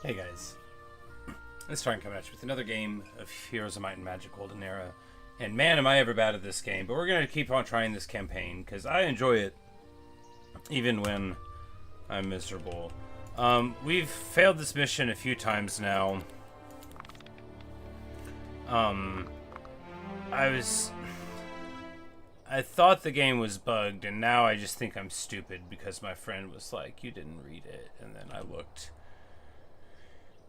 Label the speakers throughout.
Speaker 1: Hey guys, this time coming at you with another game of Heroes of Might and Magic Olden Era. And man, am I ever bad at this game, but we're going to keep on trying this campaign, because I enjoy it, even when I'm miserable. We've failed this mission a few times now. I thought the game was bugged, and now I just think I'm stupid, because my friend was like, you didn't read it, and then I looked.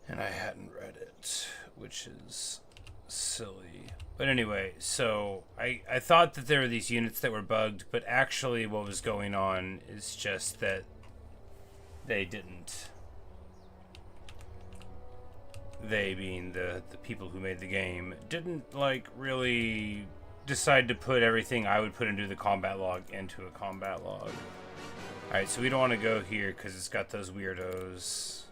Speaker 1: And I hadn't read it, which is silly. But anyway, so I thought that there were these units that were bugged, but actually what was going on is just that they didn't. They, being the people who made the game, didn't, like, really decide to put everything I would put into the combat log into a combat log. Alright, so we don't want to go here because it's got those weirdos.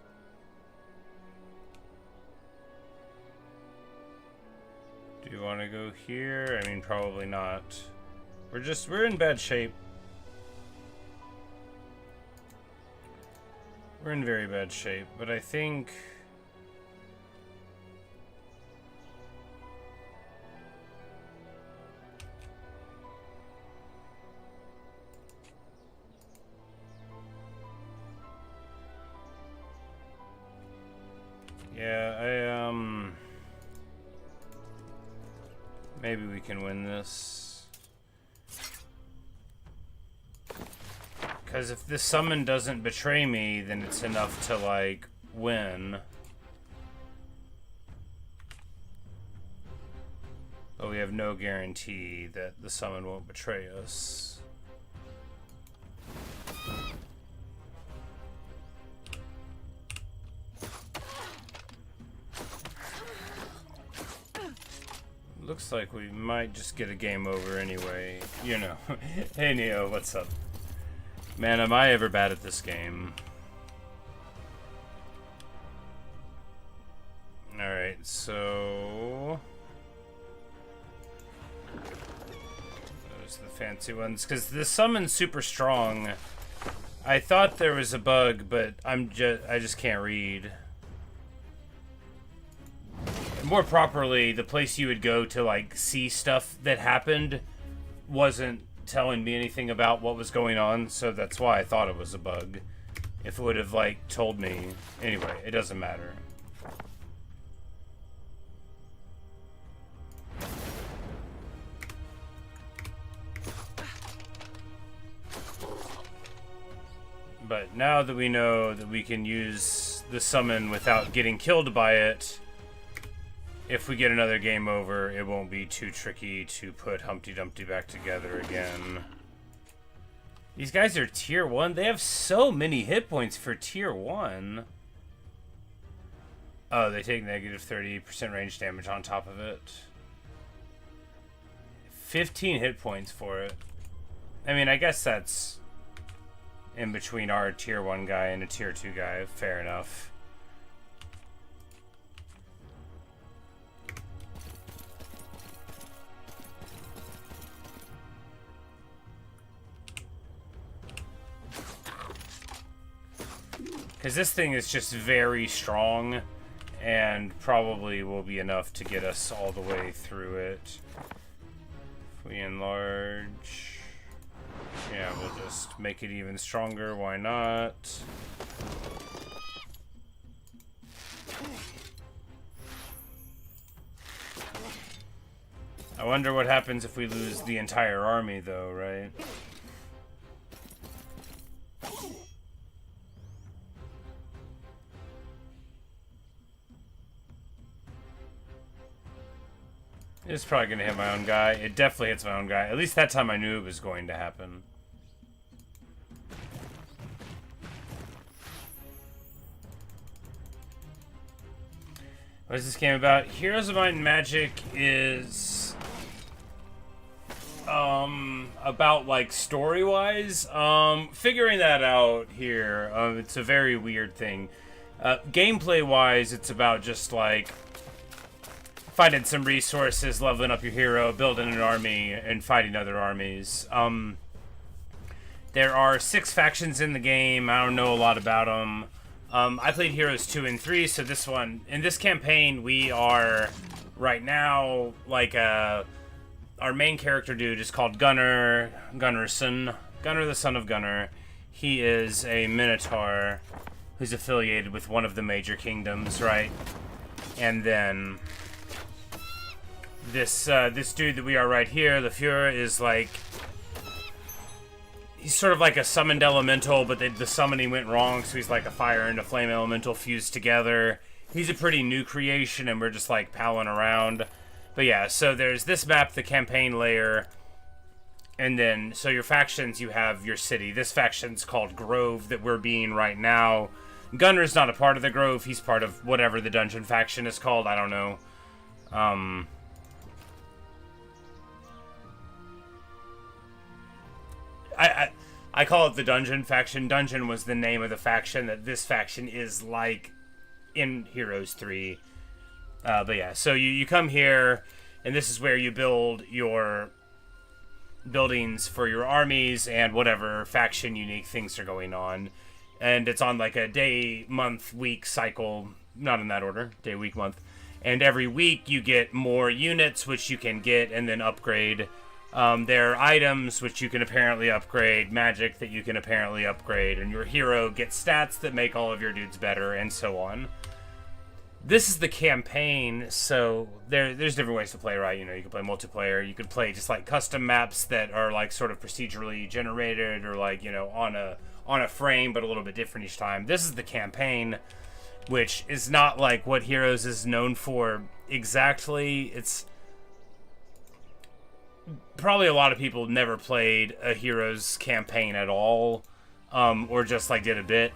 Speaker 1: Do you want to go here? I mean, probably not. We're in bad shape. We're in very bad shape, but I think... Yeah, maybe we can win this. Because if this summon doesn't betray me, then it's enough to, like, win. But we have no guarantee that the summon won't betray us. Looks like we might just get a game over anyway. You know. Hey Neo, what's up? Man, am I ever bad at this game. Alright, so... those are the fancy ones. Because the summon's super strong. I thought there was a bug, but I just can't read. More properly, the place you would go to, like, see stuff that happened wasn't telling me anything about what was going on, so that's why I thought it was a bug. If it would have, like, told me. Anyway, it doesn't matter. But now that we know that we can use the summon without getting killed by it, if we get another game over, it won't be too tricky to put Humpty Dumpty back together again. These guys are tier 1. They have so many hit points for tier 1. Oh, they take negative 30% range damage on top of it. 15 hit points for it. I mean, I guess that's in between our tier 1 guy and a tier 2 guy. Fair enough. Because this thing is just very strong, and probably will be enough to get us all the way through it. If we enlarge... yeah, we'll just make it even stronger, why not? I wonder what happens if we lose the entire army, though, right? It's probably going to hit my own guy. It definitely hits my own guy. At least that time I knew it was going to happen. What is this game about? Heroes of Might and Magic is... about, like, story-wise. Figuring that out here. It's a very weird thing. Gameplay-wise, it's about just, like... finding some resources, leveling up your hero, building an army, and fighting other armies. There are 6 factions in the game. I don't know a lot about them. I played Heroes 2 and 3, so this one, in this campaign, we are, right now, like, our main character dude is called Gunnar the son of Gunnar. He is a Minotaur who's affiliated with one of the major kingdoms, right? And then this dude that we are right here, the Fuhrer, is like, he's sort of like a summoned elemental, but the summoning went wrong, so he's like a fire and a flame elemental fused together. He's a pretty new creation, and we're just like palling around. But yeah, so there's this map, the campaign layer, and then, so your factions, you have your city. This faction's called Grove that we're being right now. Gunnar's not a part of the Grove, he's part of whatever the dungeon faction is called, I don't know. I call it the Dungeon faction. Dungeon was the name of the faction that this faction is like in Heroes 3. But yeah, so you come here, and this is where you build your buildings for your armies and whatever faction unique things are going on. And it's on like a day, month, week cycle, not in that order, day, week, month. And every week you get more units, which you can get and then upgrade. There are items which you can apparently upgrade, magic that you can apparently upgrade, and your hero gets stats that make all of your dudes better, and so on. This is the campaign, so there's different ways to play, right? You know, you can play multiplayer, you could play just like custom maps that are like sort of procedurally generated, or like, you know, on a frame, but a little bit different each time. This is the campaign, which is not like what Heroes is known for exactly. It's probably a lot of people never played a Heroes campaign at all, or just like did a bit.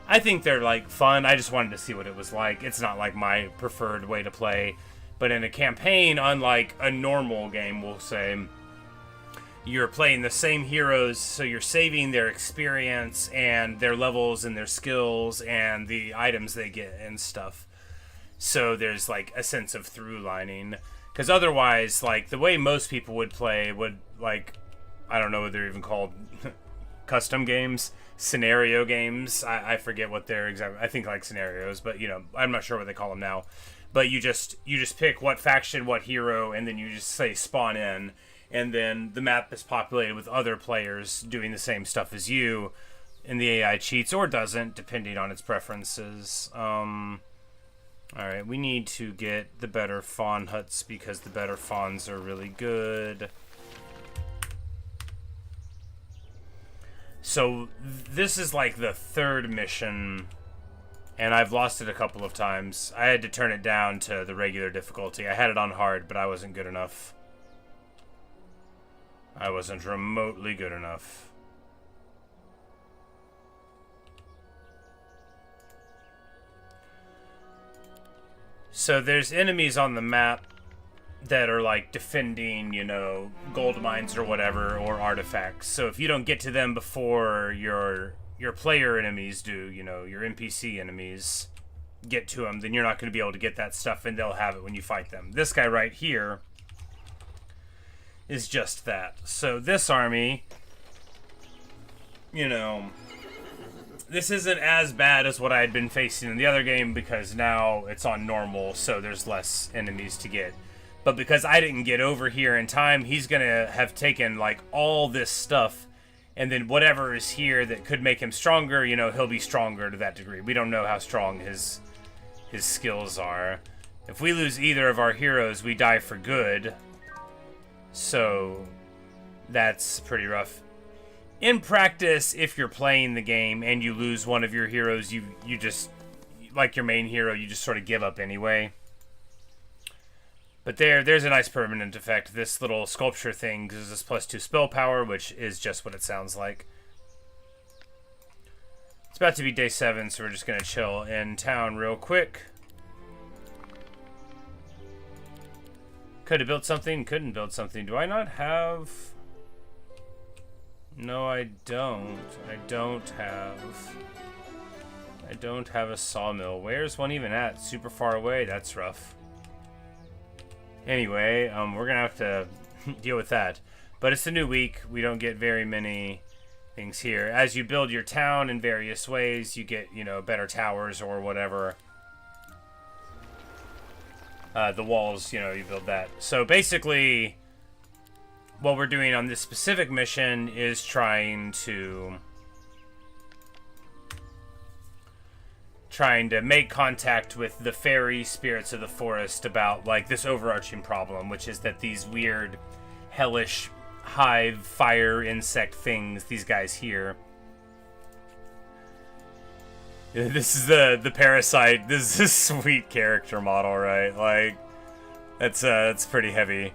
Speaker 1: I think they're like fun. I just wanted to see what it was like. It's not like my preferred way to play, but in a campaign, unlike a normal game, we'll say, you're playing the same heroes, so you're saving their experience and their levels and their skills and the items they get and stuff. So there's like a sense of through lining. Because otherwise, like, the way most people would play would, like, I don't know what they're even called, custom games, scenario games. I forget what they're exactly, I think like scenarios, but, you know, I'm not sure what they call them now. But you just pick what faction, what hero, and then you just say spawn in, and then the map is populated with other players doing the same stuff as you, and the AI cheats or doesn't, depending on its preferences. Alright, we need to get the better fawn huts because the better fawns are really good. So, this is like the third mission, and I've lost it a couple of times. I had to turn it down to the regular difficulty. I had it on hard, but I wasn't good enough. I wasn't remotely good enough. So there's enemies on the map that are like defending, you know, gold mines or whatever, or artifacts. So if you don't get to them before your player enemies do, you know, your NPC enemies get to them, then you're not going to be able to get that stuff, and they'll have it when you fight them. This guy right here is just that. So this army, you know, this isn't as bad as what I had been facing in the other game because now it's on normal, so there's less enemies to get. But because I didn't get over here in time, he's gonna have taken like all this stuff, and then whatever is here that could make him stronger, you know, he'll be stronger to that degree. We don't know how strong his skills are. If we lose either of our heroes, we die for good. So that's pretty rough. In practice, if you're playing the game and you lose one of your heroes, you just, like your main hero, you just sort of give up anyway. But there's a nice permanent effect. This little sculpture thing gives us +2 spell power, which is just what it sounds like. It's about to be day 7, so we're just going to chill in town real quick. Could have built something, couldn't build something. Do I not have... No, I don't. I don't have a sawmill. Where's one even at? Super far away? That's rough. Anyway, we're gonna have to deal with that. But it's a new week. We don't get very many things here. As you build your town in various ways, you get, you know, better towers or whatever. The walls, you know, you build that. So basically, what we're doing on this specific mission is trying to make contact with the fairy spirits of the forest about, like, this overarching problem, which is that these weird, hellish hive, fire, insect things, these guys here. This is the parasite. This is a sweet character model, right? Like, that's pretty heavy.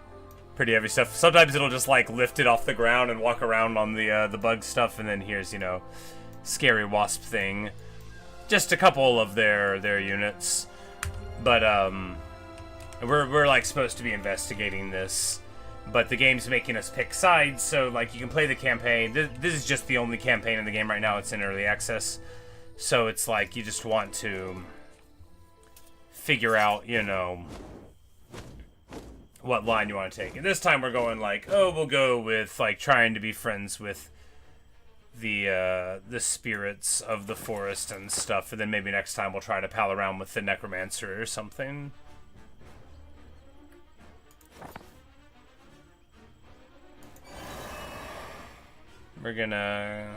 Speaker 1: Pretty heavy stuff. Sometimes it'll just, like, lift it off the ground and walk around on the bug stuff, and then here's, you know, scary wasp thing. Just a couple of their units. But, we're like, supposed to be investigating this. But the game's making us pick sides, so, like, you can play the campaign. This is just the only campaign in the game right now. It's in early access. So it's like, you just want to figure out, you know, what line you want to take. And this time we're going, like, oh, we'll go with, like, trying to be friends with the spirits of the forest and stuff, and then maybe next time we'll try to pal around with the necromancer or something. We're gonna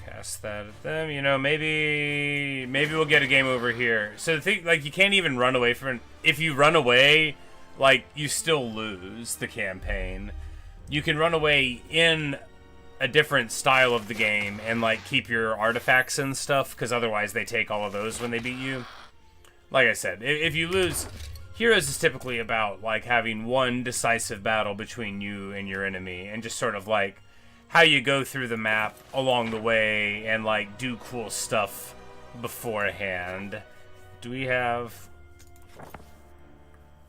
Speaker 1: cast that at them. You know, maybe we'll get a game over here. So the thing, like, you can't even run away from it. If you run away, like, you still lose the campaign. You can run away in a different style of the game and, like, keep your artifacts and stuff, because otherwise they take all of those when they beat you. Like I said, if you lose, Heroes is typically about, like, having one decisive battle between you and your enemy, and just sort of, like, how you go through the map along the way and, like, do cool stuff beforehand. Do we have...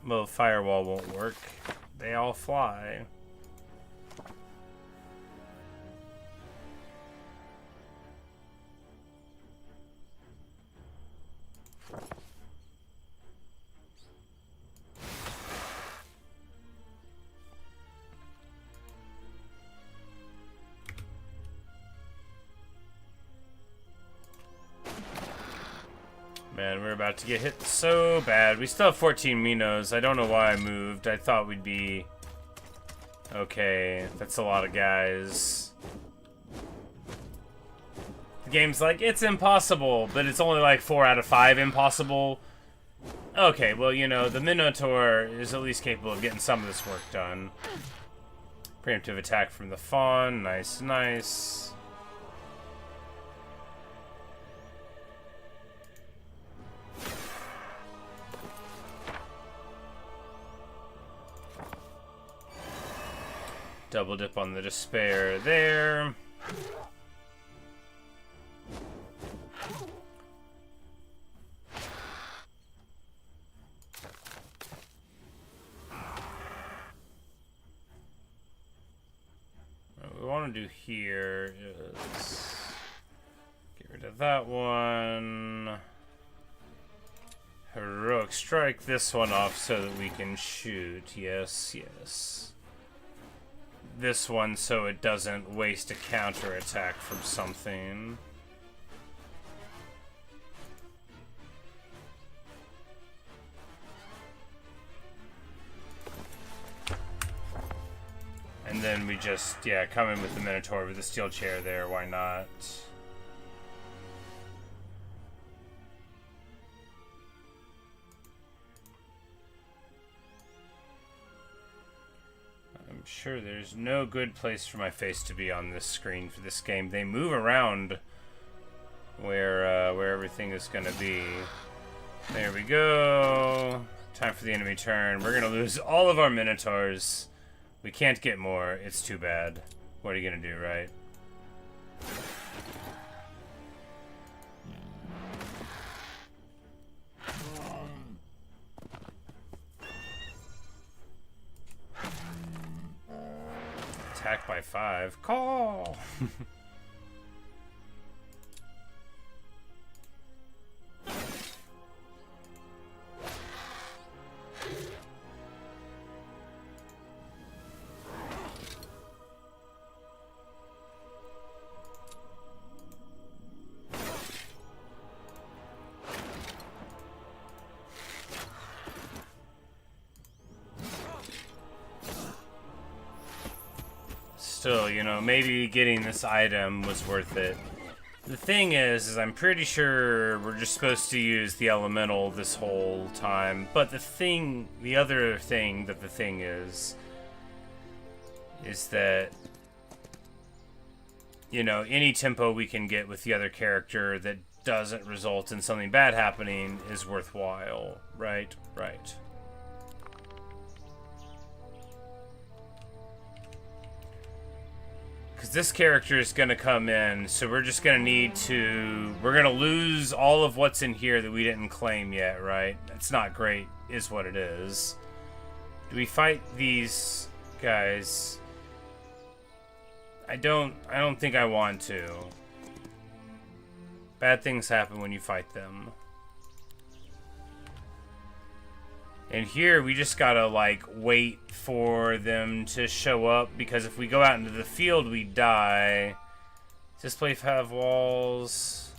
Speaker 1: Well, firewall won't work. They all fly. Man, we're about to get hit so bad. We still have 14 Minos. I don't know why I moved. I thought we'd be... Okay, that's a lot of guys. The game's like, it's impossible, but it's only like 4 out of 5 impossible. Okay, well, you know, the Minotaur is at least capable of getting some of this work done. Preemptive attack from the Fawn. Nice, nice. Double dip on the Despair there. What we want to do here is get rid of that one. Heroic strike this one off so that we can shoot. Yes, yes. This one so it doesn't waste a counterattack from something. And then we just, yeah, come in with the Minotaur with the steel chair there, why not? I'm sure there's no good place for my face to be on this screen for this game. They move around where everything is gonna be. There we go. Time for the enemy turn. We're gonna lose all of our Minotaurs. We can't get more. It's too bad. What are you gonna do, right? Attack by 5. Call! still, you know, maybe getting this item was worth it. The thing is I'm pretty sure we're just supposed to use the elemental this whole time. But the other thing that the thing is that, you know, any tempo we can get with the other character that doesn't result in something bad happening is worthwhile, right? Right. Because this character is going to come in, so we're just going to need to... We're going to lose all of what's in here that we didn't claim yet, right? It's not great, is what it is. Do we fight these guys? I don't think I want to. Bad things happen when you fight them. And here, we just gotta, like, wait for them to show up, because if we go out into the field, we die. Does this place have walls?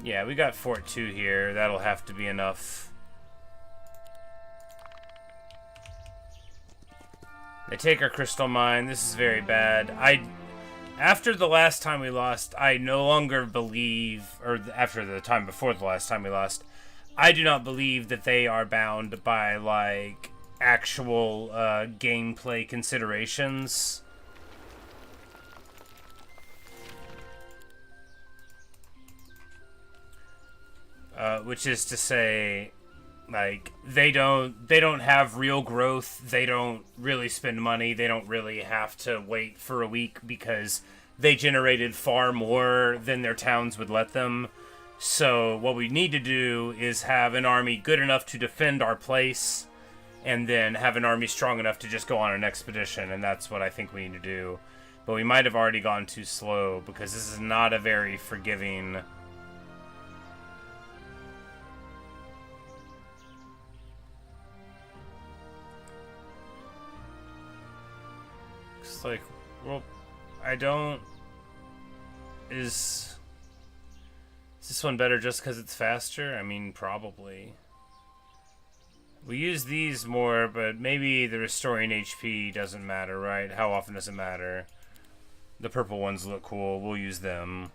Speaker 1: Yeah, we got Fort 2 here. That'll have to be enough. They take our crystal mine. This is very bad. After the last time we lost, I no longer believe, or after the time before the last time we lost, I do not believe that they are bound by, like, actual gameplay considerations. Which is to say, like, they don't have real growth, they don't really spend money, they don't really have to wait for a week because they generated far more than their towns would let them. So what we need to do is have an army good enough to defend our place, and then have an army strong enough to just go on an expedition, and that's what I think we need to do. But we might have already gone too slow, because this is not a very forgiving... It's like, well, I don't... Is this one better just because it's faster? I mean, probably. We use these more, but maybe the restoring HP doesn't matter, right? How often does it matter? The purple ones look cool. We'll use them.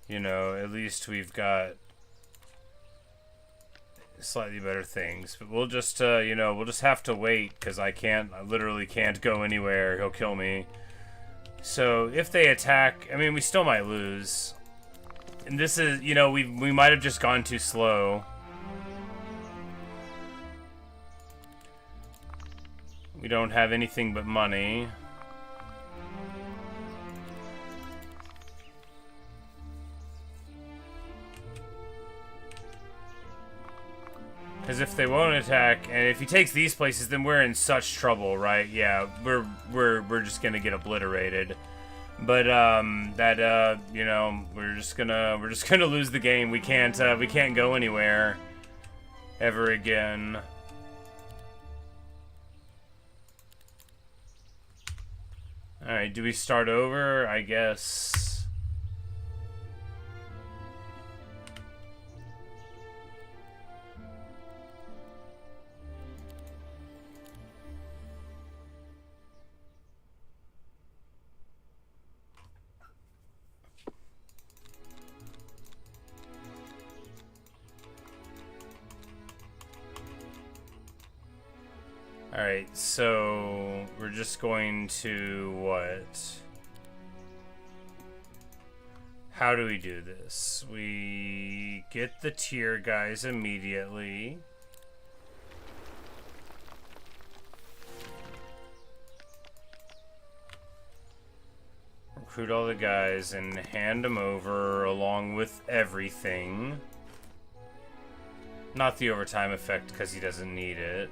Speaker 1: You know, at least we've got slightly better things, but we'll just, you know, we'll just have to wait, because I literally can't go anywhere. He'll kill me. So, if they attack, I mean, we still might lose. And this is, you know, we might have just gone too slow. We don't have anything but money. Because if they won't attack, and if he takes these places, then we're in such trouble, right? Yeah, we're just gonna get obliterated. But you know, we're just gonna lose the game. We can't go anywhere ever again. All right, do we start over? I guess. Alright, so we're just going to what? How do we do this? We get the tier guys immediately. Recruit all the guys and hand them over along with everything. Not the overtime effect because he doesn't need it.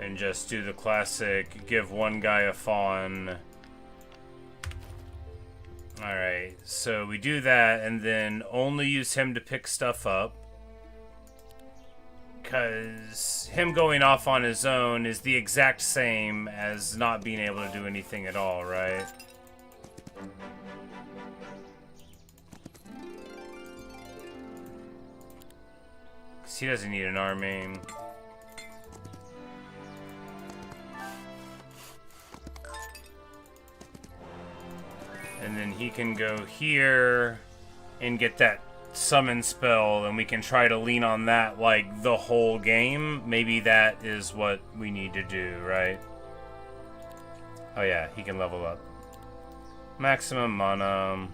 Speaker 1: And just do the classic, give one guy a fawn. Alright, so we do that and then only use him to pick stuff up. Because him going off on his own is the exact same as not being able to do anything at all, right? Because he doesn't need an army. And then he can go here and get that summon spell, and we can try to lean on that like the whole game. Maybe that is what we need to do, right? Oh yeah, he can level up. Maximum mana.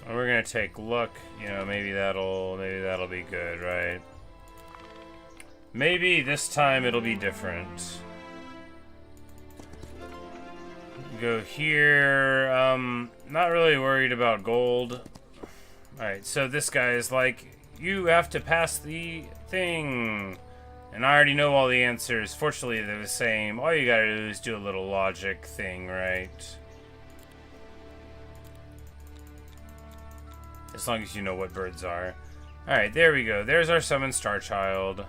Speaker 1: We're gonna take luck, you know, maybe that'll be good, right? Maybe this time it'll be different. Go here, not really worried about gold. Alright, so this guy is like, you have to pass the thing. And I already know all the answers. Fortunately, they're the same. All you gotta do is do a little logic thing, right? As long as you know what birds are. Alright, there we go. There's our summoned Star Child.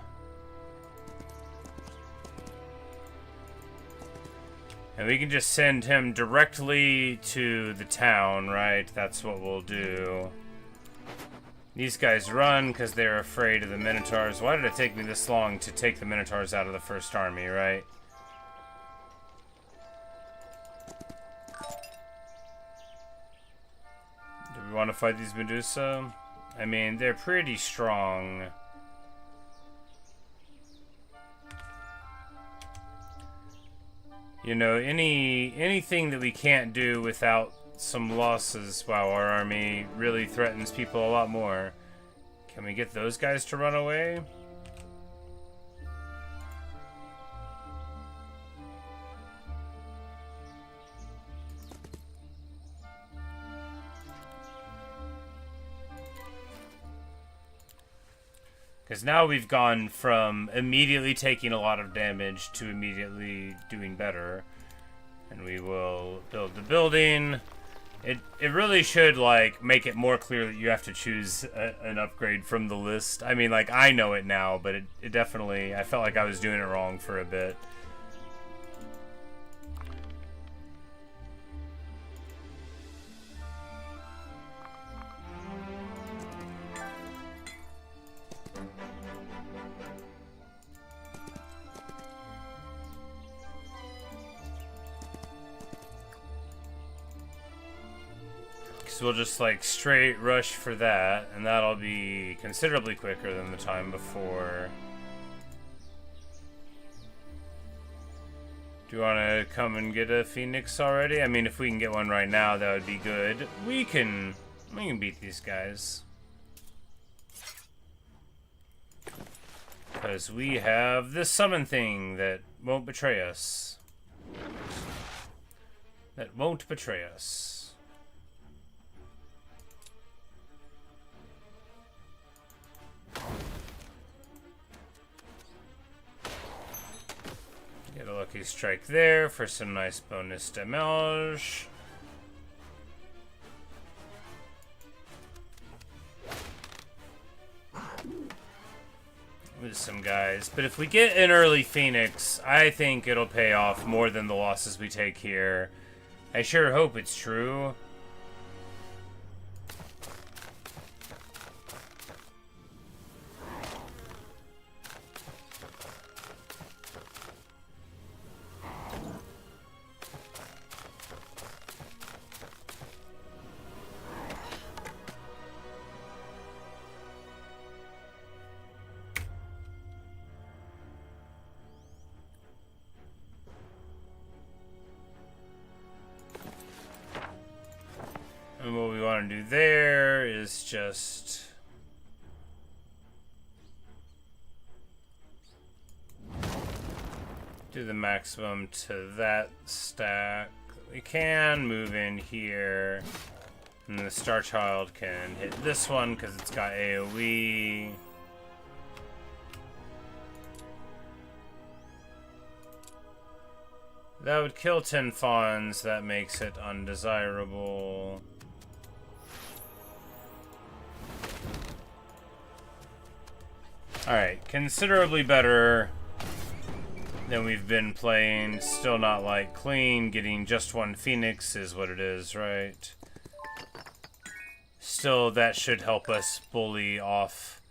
Speaker 1: And we can just send him directly to the town, right? That's what we'll do. These guys run because they're afraid of the Minotaurs. Why did it take me this long to take the Minotaurs out of the first army, right? Want to fight these Medusa? I mean, they're pretty strong. You know, anything that we can't do without some losses, wow, our army really threatens people a lot more. Can we get those guys to run away? Because now we've gone from immediately taking a lot of damage to immediately doing better. And we will build the building. It really should, like, make it more clear that you have to choose an upgrade from the list. I mean, like, I know it now, but it definitely... I felt like I was doing it wrong for a bit. So we'll just like straight rush for that, and that'll be considerably quicker than the time before. Do you want to come and get a Phoenix already? I mean, if we can get one right now, that would be good. We can beat these guys. Because we have this summon thing that won't betray us. That won't betray us. Get a lucky strike there for some nice bonus damage. With some guys. But if we get an early Phoenix, I think it'll pay off more than the losses we take here. I sure hope it's true. And what we want to do there is just do the maximum to that stack. we can move in here. And the Star Child can hit this one because it's got AoE. That would kill 10 fawns. That makes it undesirable. Alright, considerably better than we've been playing. Still not like clean. Getting just one Phoenix is what it is, right? Still, that should help us bully off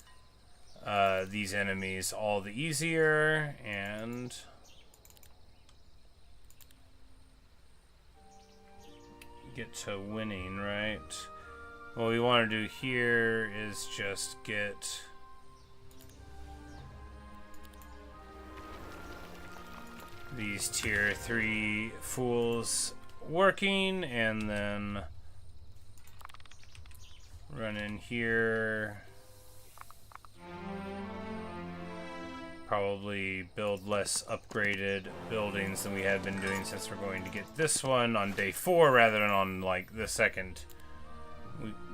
Speaker 1: these enemies all the easier, and get to winning, right? What we want to do here is just get these tier 3 fools working, and then run in here. Probably build less upgraded buildings than we had been doing, since we're going to get this one on day 4 rather than on like the second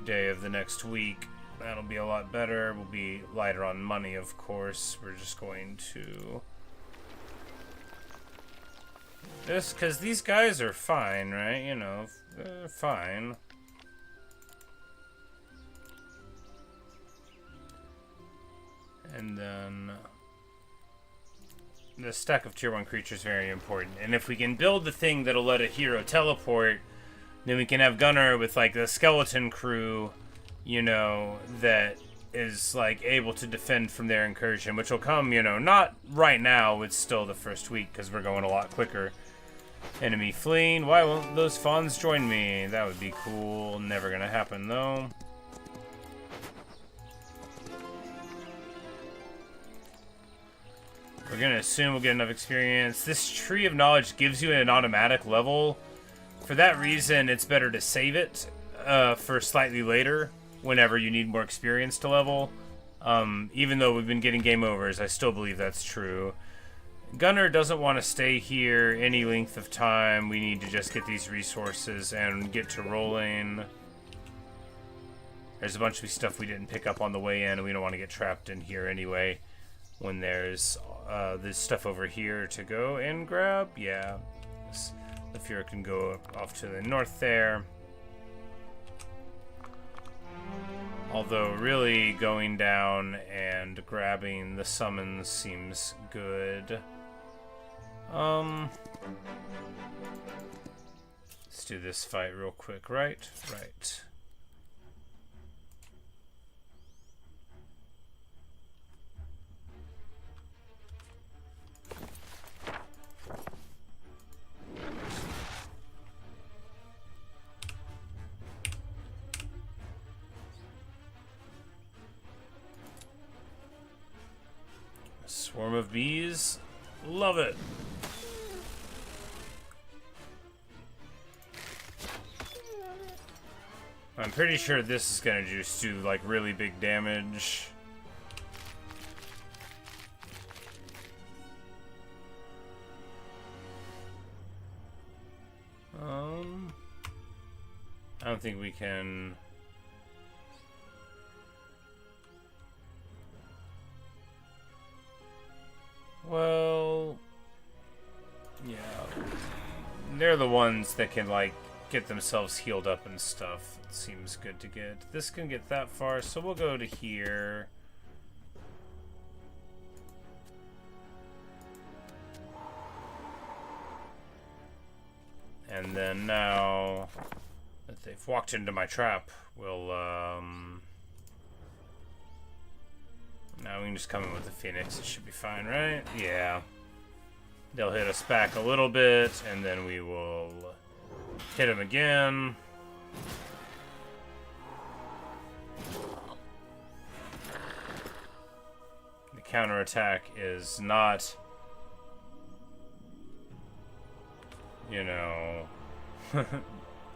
Speaker 1: day of the next week. That'll be a lot better. We'll be lighter on money, of course. We're just going to this, because these guys are fine, right? You know, they're fine. And then the stack of tier 1 creatures is very important. And if we can build the thing that'll let a hero teleport, then we can have Gunner with like the skeleton crew, you know, that is like able to defend from their incursion, which will come, you know, not right now. It's still the first week because we're going a lot quicker. Enemy fleeing. Why won't those fawns join me? That would be cool. Never gonna happen though. We're gonna assume we'll get enough experience. This tree of knowledge gives you an automatic level. For that reason, it's better to save it for slightly later, whenever you need more experience to level. Even though we've been getting game overs, I still believe that's true. Gunner doesn't want to stay here any length of time. We need to just get these resources and get to rolling. There's a bunch of stuff we didn't pick up on the way in, and we don't want to get trapped in here anyway. When there's this stuff over here to go and grab. Yeah, the Fuhrer can go off to the north there. Although really going down and grabbing the summons seems good. Let's do this fight real quick, right? Right. Swarm of bees. Love it. I'm pretty sure this is gonna just do like really big damage. I don't think we can. Well, yeah, they're the ones that can like get themselves healed up and stuff. It seems good to get. This can get that far, so we'll go to here. And then now that they've walked into my trap, we'll now we can just come in with the Phoenix. It should be fine, right? Yeah. They'll hit us back a little bit, and then we will hit them again. The counterattack is not, you know,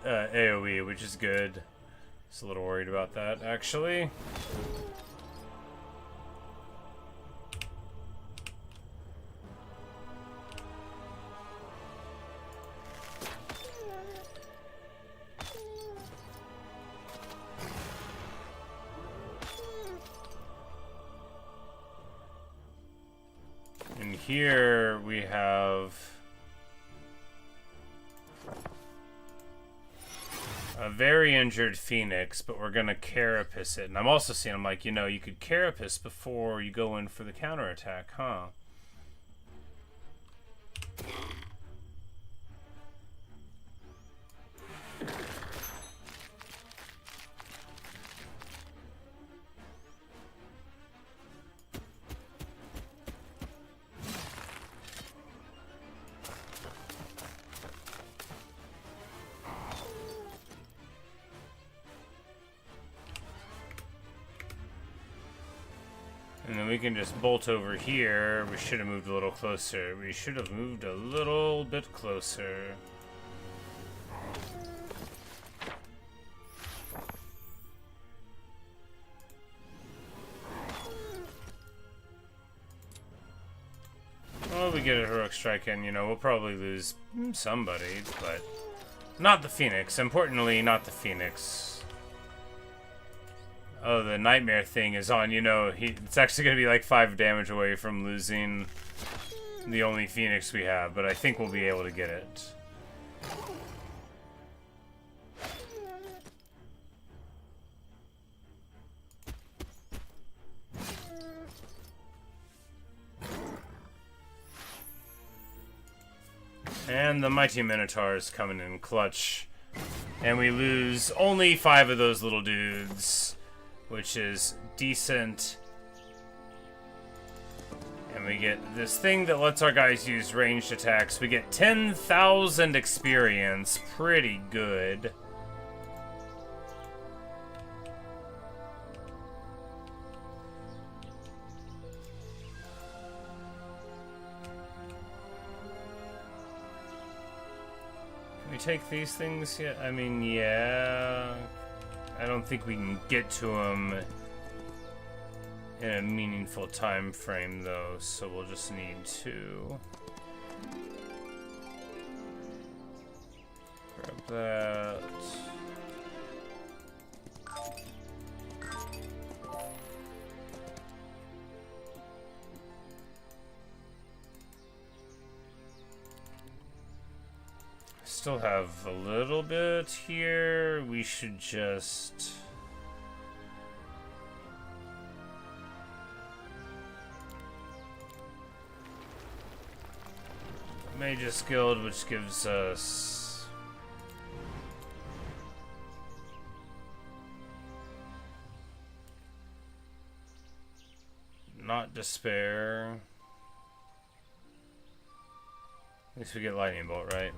Speaker 1: AoE, which is good. Just a little worried about that, actually. here we have a very injured Phoenix, but we're gonna carapace it. And I'm also seeing, I'm like, you know, you could carapace before you go in for the counterattack, huh? And then we can just bolt over here. We should have moved a little closer. We should have moved a little bit closer. Well, we get a heroic strike in, you know, we'll probably lose somebody, but not the Phoenix. Importantly, not the Phoenix. Oh, the nightmare thing is on, you know, it's actually going to be like 5 damage away from losing the only Phoenix we have, but I think we'll be able to get it. And the Mighty Minotaur is coming in clutch. And we lose only 5 of those little dudes, which is decent. And we get this thing that lets our guys use ranged attacks. We get 10,000 experience. Pretty good. Can we take these things yet? I mean, yeah. I don't think we can get to them in a meaningful time frame, though, so we'll just need to grab that. Still have a little bit here. We should just Mage's Guild, which gives us not despair. At least we get lightning bolt, right?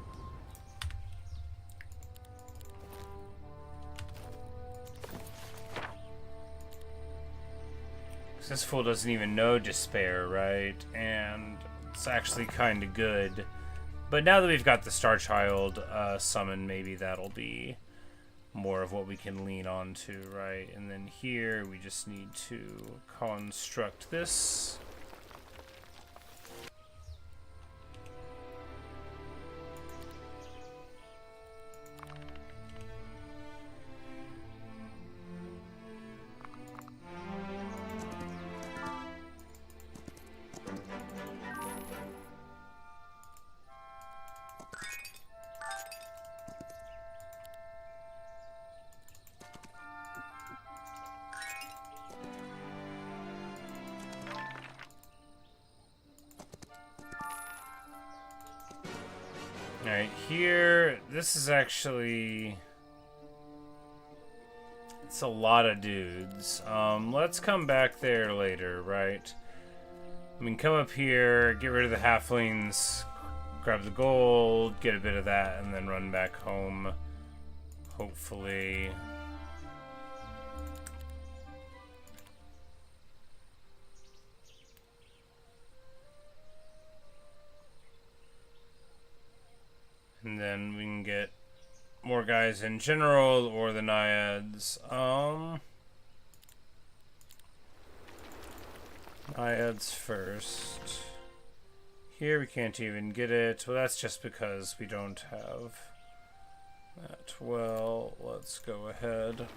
Speaker 1: This fool doesn't even know despair, right? And it's actually kind of good. But now that we've got the Star Child summon, maybe that'll be more of what we can lean on to, right? And then here we just need to construct this. Alright, here, this is actually, it's a lot of dudes. Let's come back there later, right? I mean, come up here, get rid of the halflings, grab the gold, get a bit of that, and then run back home, hopefully. And then we can get more guys in general, or the naiads. Naiads first. Here we can't even get it. Well, that's just because we don't have that. Well, let's go ahead.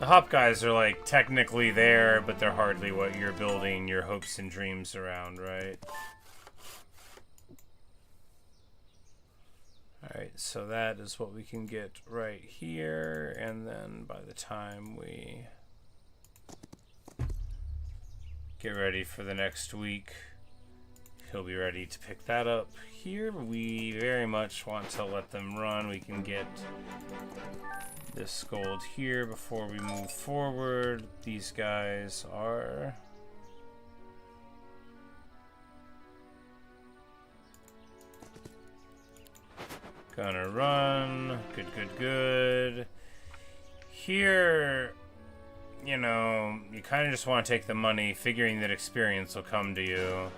Speaker 1: The hop guys are like technically there, but they're hardly what you're building your hopes and dreams around, right? Alright, so that is what we can get right here, and then by the time we get ready for the next week, he'll be ready to pick that up here. We very much want to let them run. We can get this gold here before we move forward. These guys are gonna run. Good, good, good. Here, you know, you kind of just want to take the money, figuring that experience will come to you.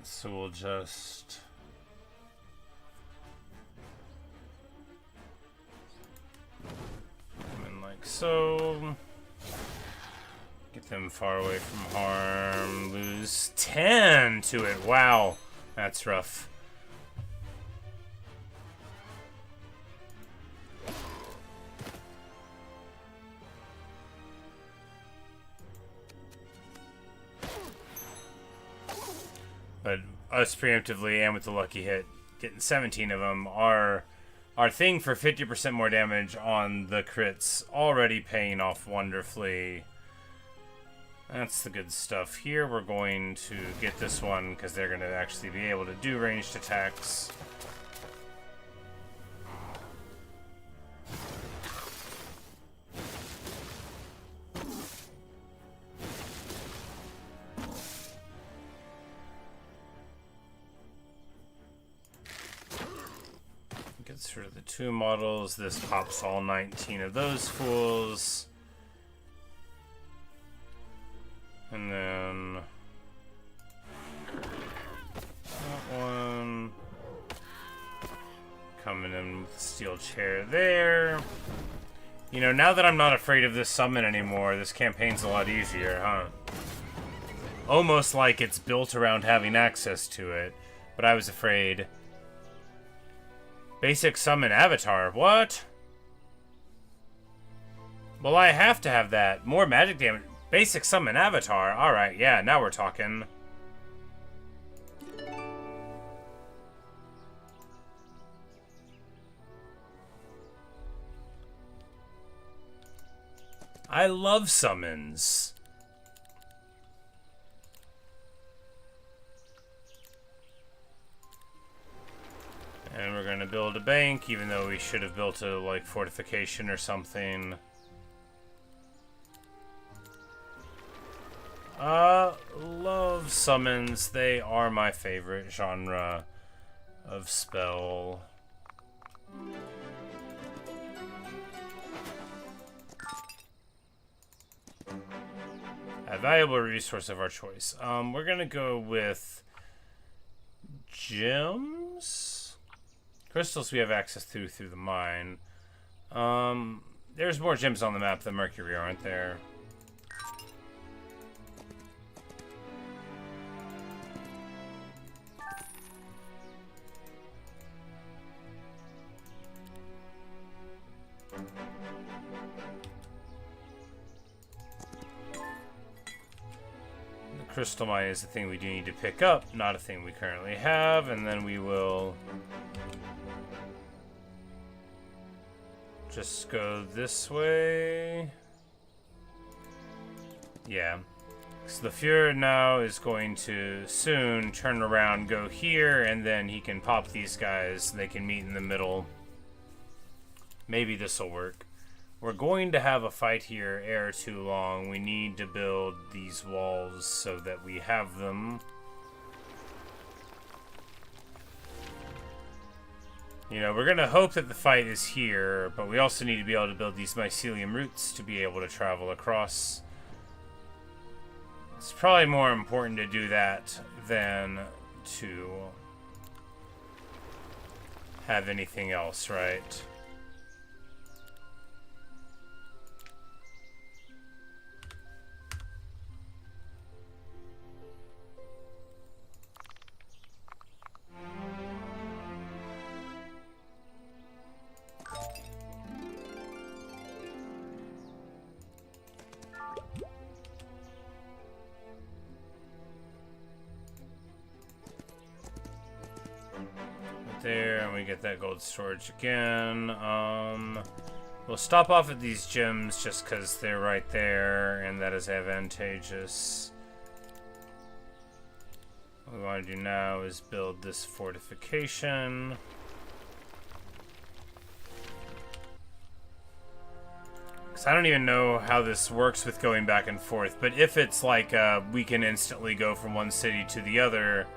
Speaker 1: So we'll just come in like so. Get them far away from harm. Lose 10 to it. Wow. That's rough. But us preemptively and with the lucky hit, getting 17 of them, our thing for 50% more damage on the crits already paying off wonderfully. That's the good stuff. Here we're going to get this one because they're going to actually be able to do ranged attacks. Gets rid of the 2 models. This pops all 19 of those fools. And then that one. Coming in with the steel chair there. You know, now that I'm not afraid of this summon anymore, this campaign's a lot easier, huh? Almost like it's built around having access to it, but I was afraid. Basic summon avatar, what? Well, I have to have that. More magic damage. Basic summon avatar. Alright, yeah, now we're talking. I love summons. And we're gonna build a bank, even though we should have built a, like, fortification or something. Love summons. They are my favorite genre of spell. A valuable resource of our choice. We're gonna go with gems. Crystals we have access to through the mine. There's more gems on the map than Mercury, aren't there? The crystal mine is the thing we do need to pick up, not a thing we currently have, and then we will just go this way. Yeah. So the Fuhrer now is going to soon turn around, go here, and then he can pop these guys. They can meet in the middle. Maybe this will work. We're going to have a fight here ere too long. We need to build these walls so that we have them. You know, we're going to hope that the fight is here, but we also need to be able to build these mycelium roots to be able to travel across. It's probably more important to do that than to have anything else, right? There, and we get that gold storage again. We'll stop off at these gems just because they're right there, and that is advantageous. What we want to do now is build this fortification. Because I don't even know how this works with going back and forth, but if it's like we can instantly go from one city to the other,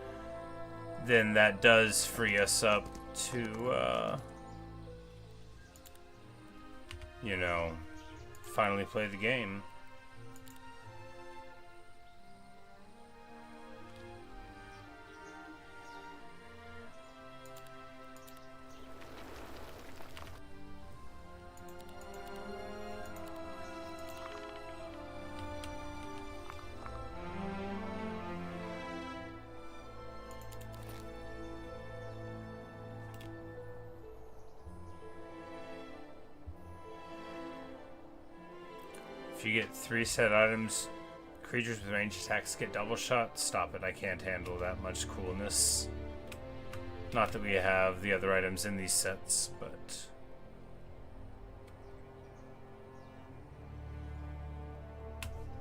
Speaker 1: then that does free us up to, you know, finally play the game. If you get 3 set items, creatures with ranged attacks get double shot. Stop it, I can't handle that much coolness. Not that we have the other items in these sets, but...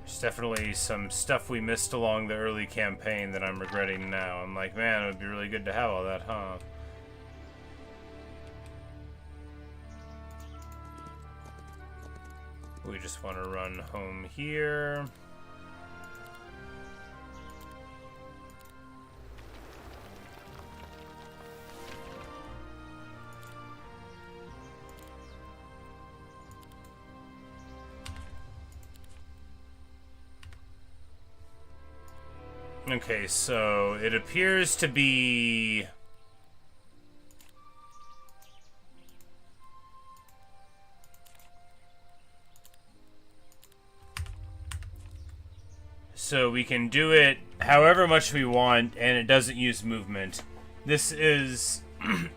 Speaker 1: there's definitely some stuff we missed along the early campaign that I'm regretting now. I'm like, man, it would be really good to have all that, huh? We just want to run home here. Okay, so it appears to be... so we can do it however much we want, and it doesn't use movement. This is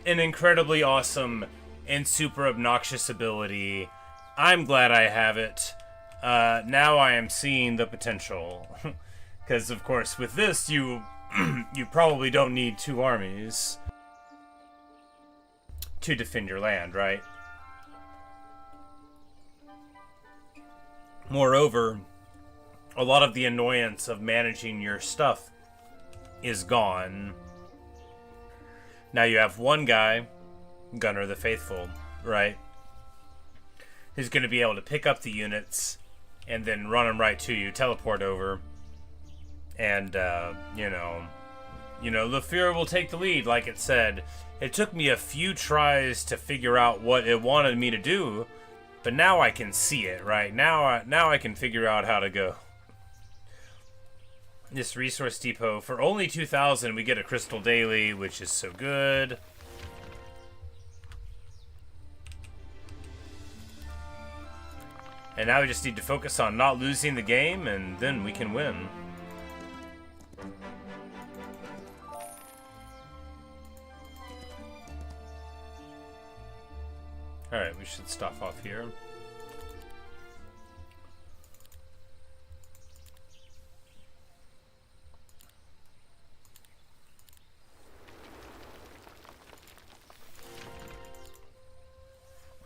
Speaker 1: an incredibly awesome and super obnoxious ability. I'm glad I have it. Now I am seeing the potential. Because, of course, with this, you probably don't need 2 armies to defend your land, right? Moreover, a lot of the annoyance of managing your stuff is gone. Now you have one guy, Gunner the Faithful, right? Who's going to be able to pick up the units and then run them right to you, teleport over. And, you know, LeFleur will take the lead, like it said. It took me a few tries to figure out what it wanted me to do, but now I can see it, right? Now I can figure out how to go. This resource depot, for only 2,000, we get a crystal daily, which is so good. And now we just need to focus on not losing the game, and then we can win. Alright, we should stop off here.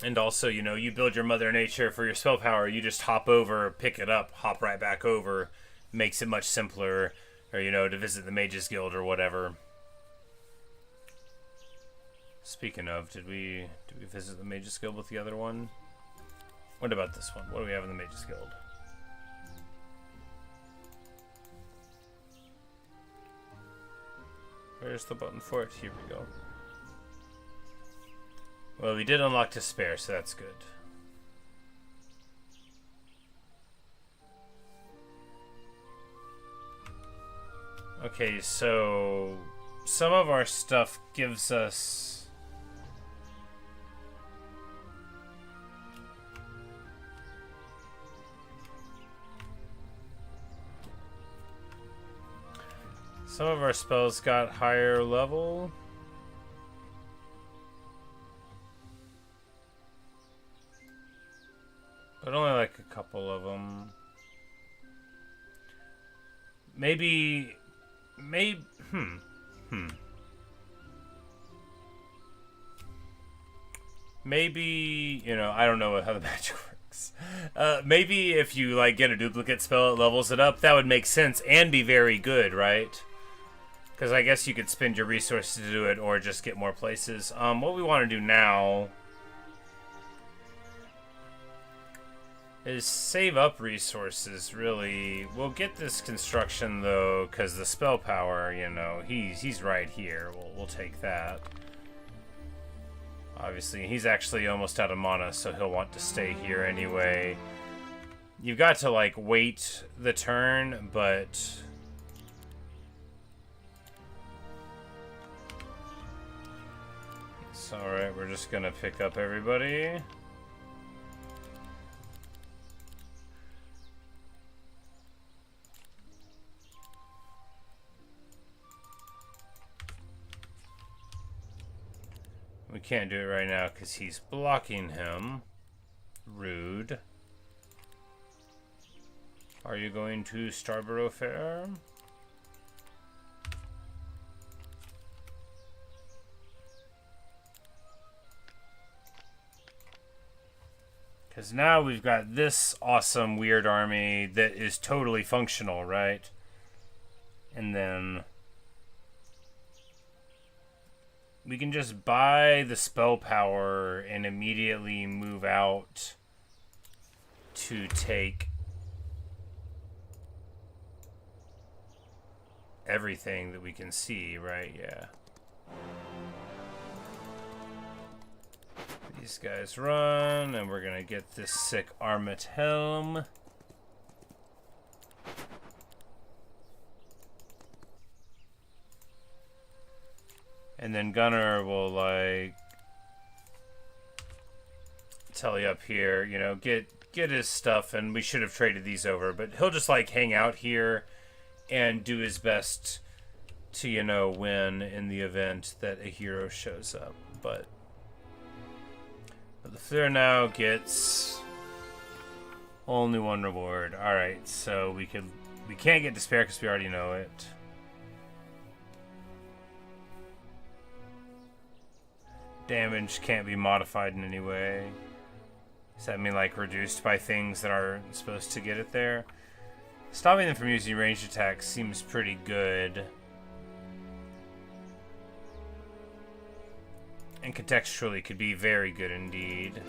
Speaker 1: And also, you know, you build your Mother Nature for your spell power, you just hop over, pick it up, hop right back over. Makes it much simpler, or, you know, to visit the Mages Guild or whatever. Speaking of, did we visit the Mages Guild with the other one? What about this one? What do we have in the Mages Guild? Where's the button for it? Here we go. Well, we did unlock Despair, so that's good. Okay, so some of our stuff gives us Some of our spells got higher level. But only like a couple of them. Maybe... Maybe, you know, I don't know how the magic works. Maybe if you, like, get a duplicate spell, it levels it up. That would make sense and be very good, right? Because I guess you could spend your resources to do it or just get more places. What we want to do now is save up resources, really. We'll get this construction, though, because the spell power, you know, he's right here. We'll take that. Obviously, he's actually almost out of mana, so he'll want to stay here anyway. You've got to, like, wait the turn, but... It's alright, we're just gonna pick up everybody. We can't do it right now because he's blocking him. Rude. Are you going to Starborough Fair? Because now we've got this awesome weird army that is totally functional, right? And then... we can just buy the spell power and immediately move out to take everything that we can see, right? Yeah. These guys run, and we're gonna get this sick Armut Helm. And then Gunnar will, like, telly up here, you know, get his stuff, and we should have traded these over, but he'll just, like, hang out here and do his best to, you know, win in the event that a hero shows up. But the Fleur now gets only one reward. Alright, so we can't get Despair because we already know it. Damage can't be modified in any way. Does that mean, like, reduced by things that are supposed to get it there? Stopping them from using ranged attacks seems pretty good. And contextually could be very good indeed.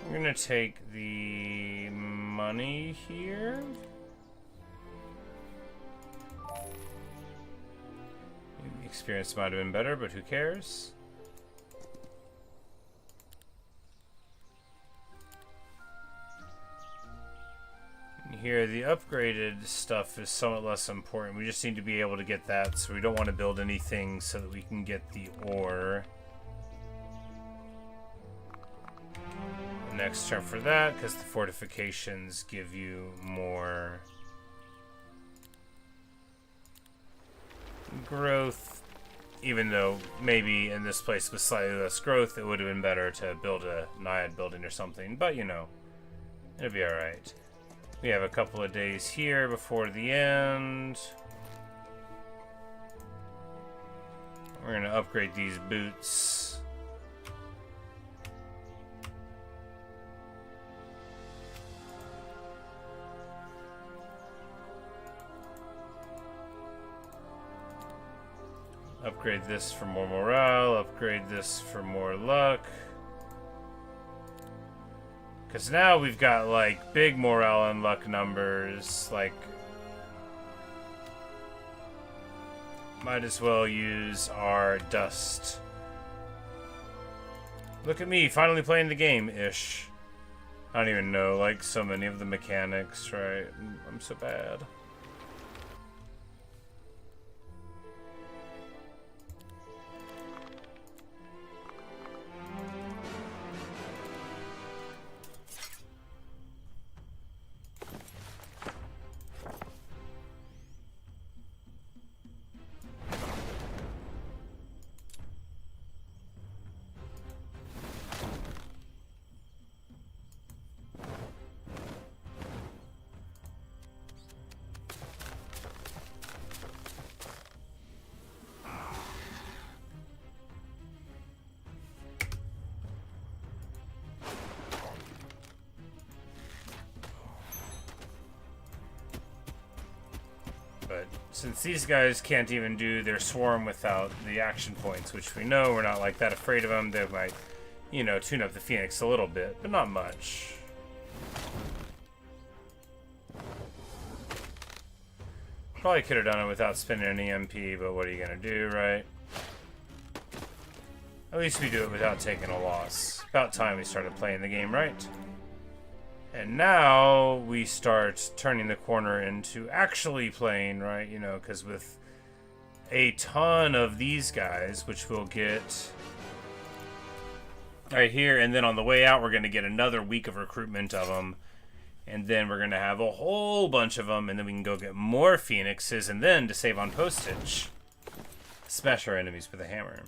Speaker 1: I'm gonna take the money here. Experience might have been better, but who cares? Here, the upgraded stuff is somewhat less important. We just need to be able to get that, so we don't want to build anything so that we can get the ore. Next turn for that, because the fortifications give you more growth. Even though maybe in this place with slightly less growth, it would have been better to build a Naiad building or something. But, you know, it'll be alright. We have a couple of days here before the end. We're going to upgrade these boots. Upgrade this for more morale. Upgrade this for more luck. Because now we've got, like, big morale and luck numbers. Like, might as well use our dust. Look at me, finally playing the game-ish. I don't even know, like, so many of the mechanics, right? I'm so bad. Since these guys can't even do their swarm without the action points, which we know we're not like that afraid of them, they might, you know, tune up the Phoenix a little bit, but not much. Probably could have done it without spending any MP, but what are you gonna do, right? At least we do it without taking a loss. About time we started playing the game right. And now we start turning the corner into actually playing, right? You know, because with a ton of these guys, which we'll get right here, and then on the way out, we're going to get another week of recruitment of them. And then we're going to have a whole bunch of them, and then we can go get more Phoenixes, and then to save on postage, smash our enemies with a hammer.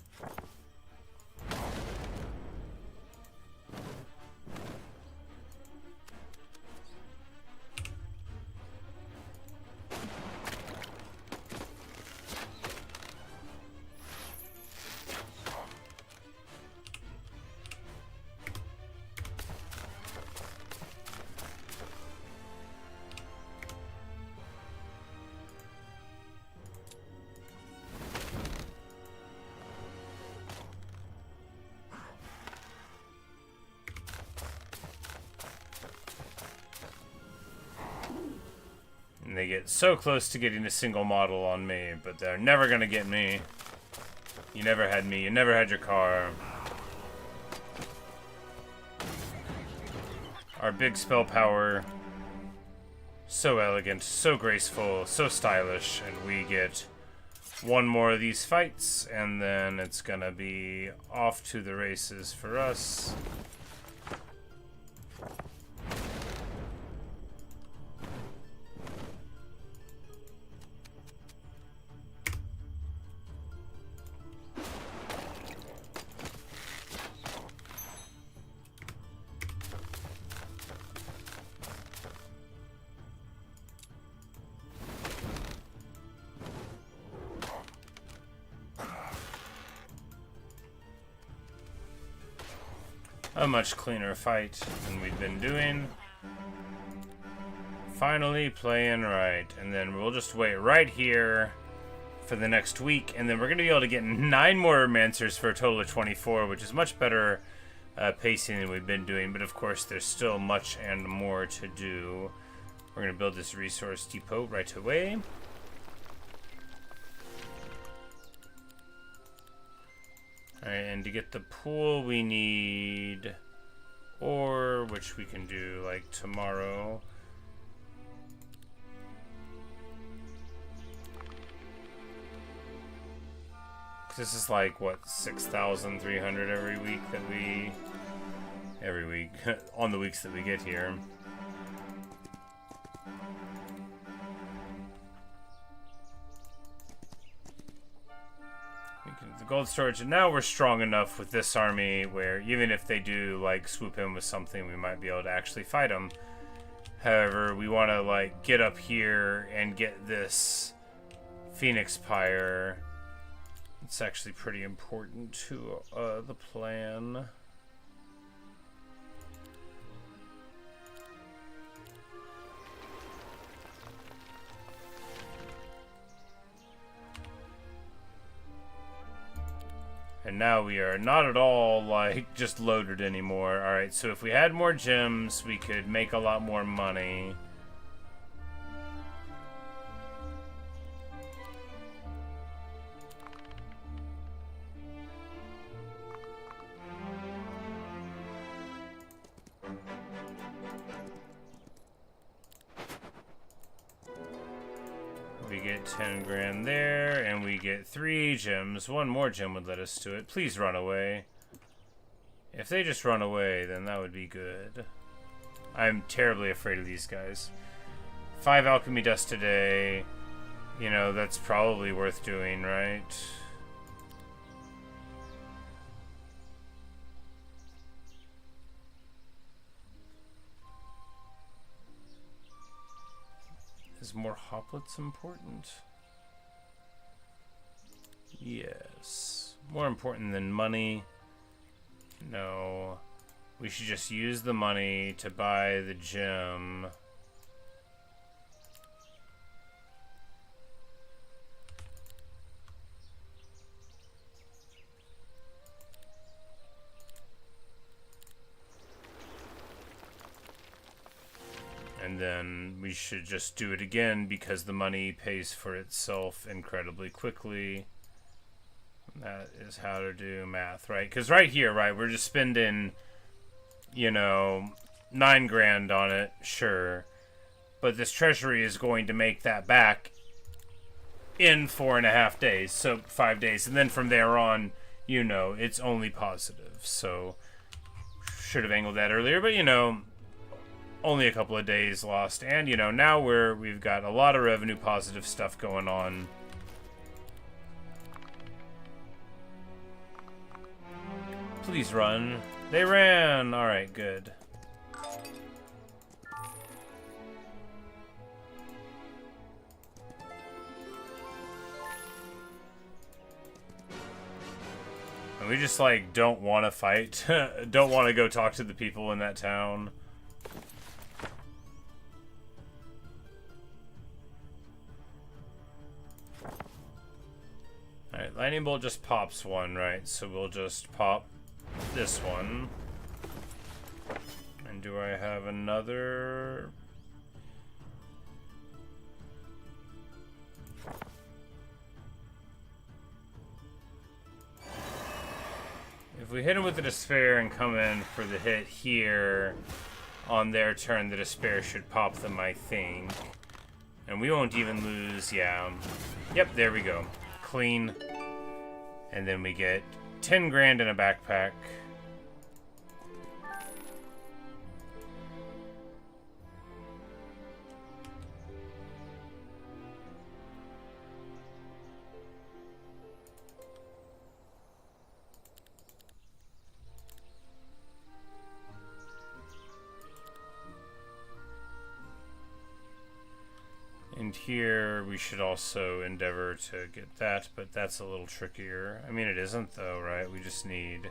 Speaker 1: And they get so close to getting a single model on me, but they're never gonna get me. You never had me, you never had your car. Our big spell power, so elegant, so graceful, so stylish, and we get one more of these fights, and then it's gonna be off to the races for us. A much cleaner fight than we've been doing. Finally playing right. And then we'll just wait right here for the next week. And then we're going to be able to get 9 more Romancers for a total of 24, which is much better pacing than we've been doing. But of course, there's still much and more to do. We're going to build this resource depot right away. Alright, and to get the pool we need ore, which we can do like tomorrow. This is like, what, 6,300 every week that we... Every week, on the weeks that we get here. The gold storage, and now we're strong enough with this army where even if they do like swoop in with something, we might be able to actually fight them. However, we want to like get up here and get this Phoenix Pyre. It's actually pretty important to the plan. And now we are not at all, like, just loaded anymore. Alright, so if we had more gems, we could make a lot more money. We get 10 grand there, and we get 3 gems. 1 more gem would let us do it. Please run away. If they just run away, then that would be good. I'm terribly afraid of these guys. 5 alchemy dust today. You know, that's probably worth doing, right? Is more hoplets important? Yes. More important than money? No. We should just use the money to buy the gem. And then we should just do it again because the money pays for itself incredibly quickly. That is how to do math, right? Because right here, right, we're just spending, you know, 9 grand on it, sure. But this treasury is going to make that back in 4.5 days, so 5 days. And then from there on, you know, it's only positive. So, should have angled that earlier, but, you know, only a couple of days lost. And, you know, now we've got a lot of revenue positive stuff going on. Please run. They ran. All right, good. And we just, like, don't want to fight. Don't want to go talk to the people in that town. Alright, lightning bolt just pops one, right? So we'll just pop this one. And do I have another? If we hit him with the despair and come in for the hit here, on their turn, the despair should pop them, I think. And we won't even lose, yeah. Yep, there we go. Clean. And then we get 10 grand in a backpack. And here we should also endeavor to get that, but that's a little trickier. I mean, it isn't though, right? We just need...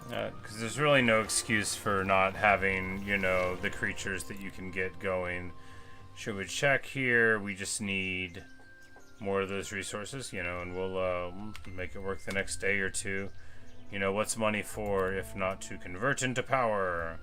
Speaker 1: because there's really no excuse for not having, you know, the creatures that you can get going. Should we check here? We just need more of those resources, you know, and we'll make it work the next day or two. You know, what's money for if not to convert into power?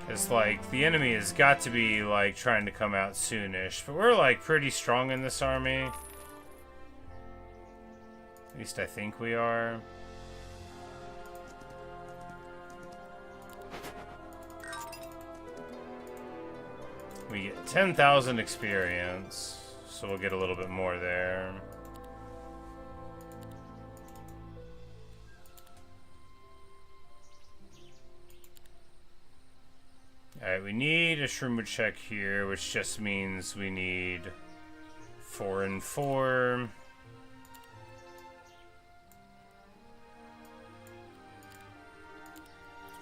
Speaker 1: Because, like, the enemy has got to be, like, trying to come out soonish. But we're, like, pretty strong in this army. At least I think we are. We get 10,000 experience, so we'll get a little bit more there. Alright, we need a Shroomwood check here, which just means we need 4 and 4.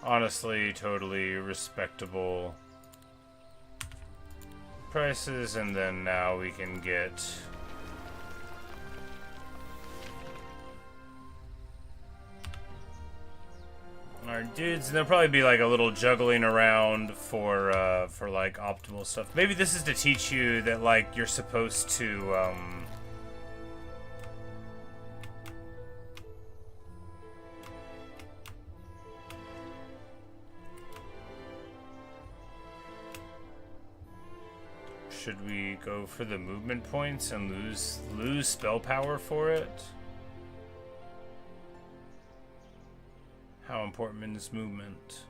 Speaker 1: Honestly, totally respectable prices, and then now we can get our dudes, and there'll probably be like a little juggling around for like optimal stuff. Maybe this is to teach you that like you're supposed to should we go for the movement points and lose spell power for it? How important is movement?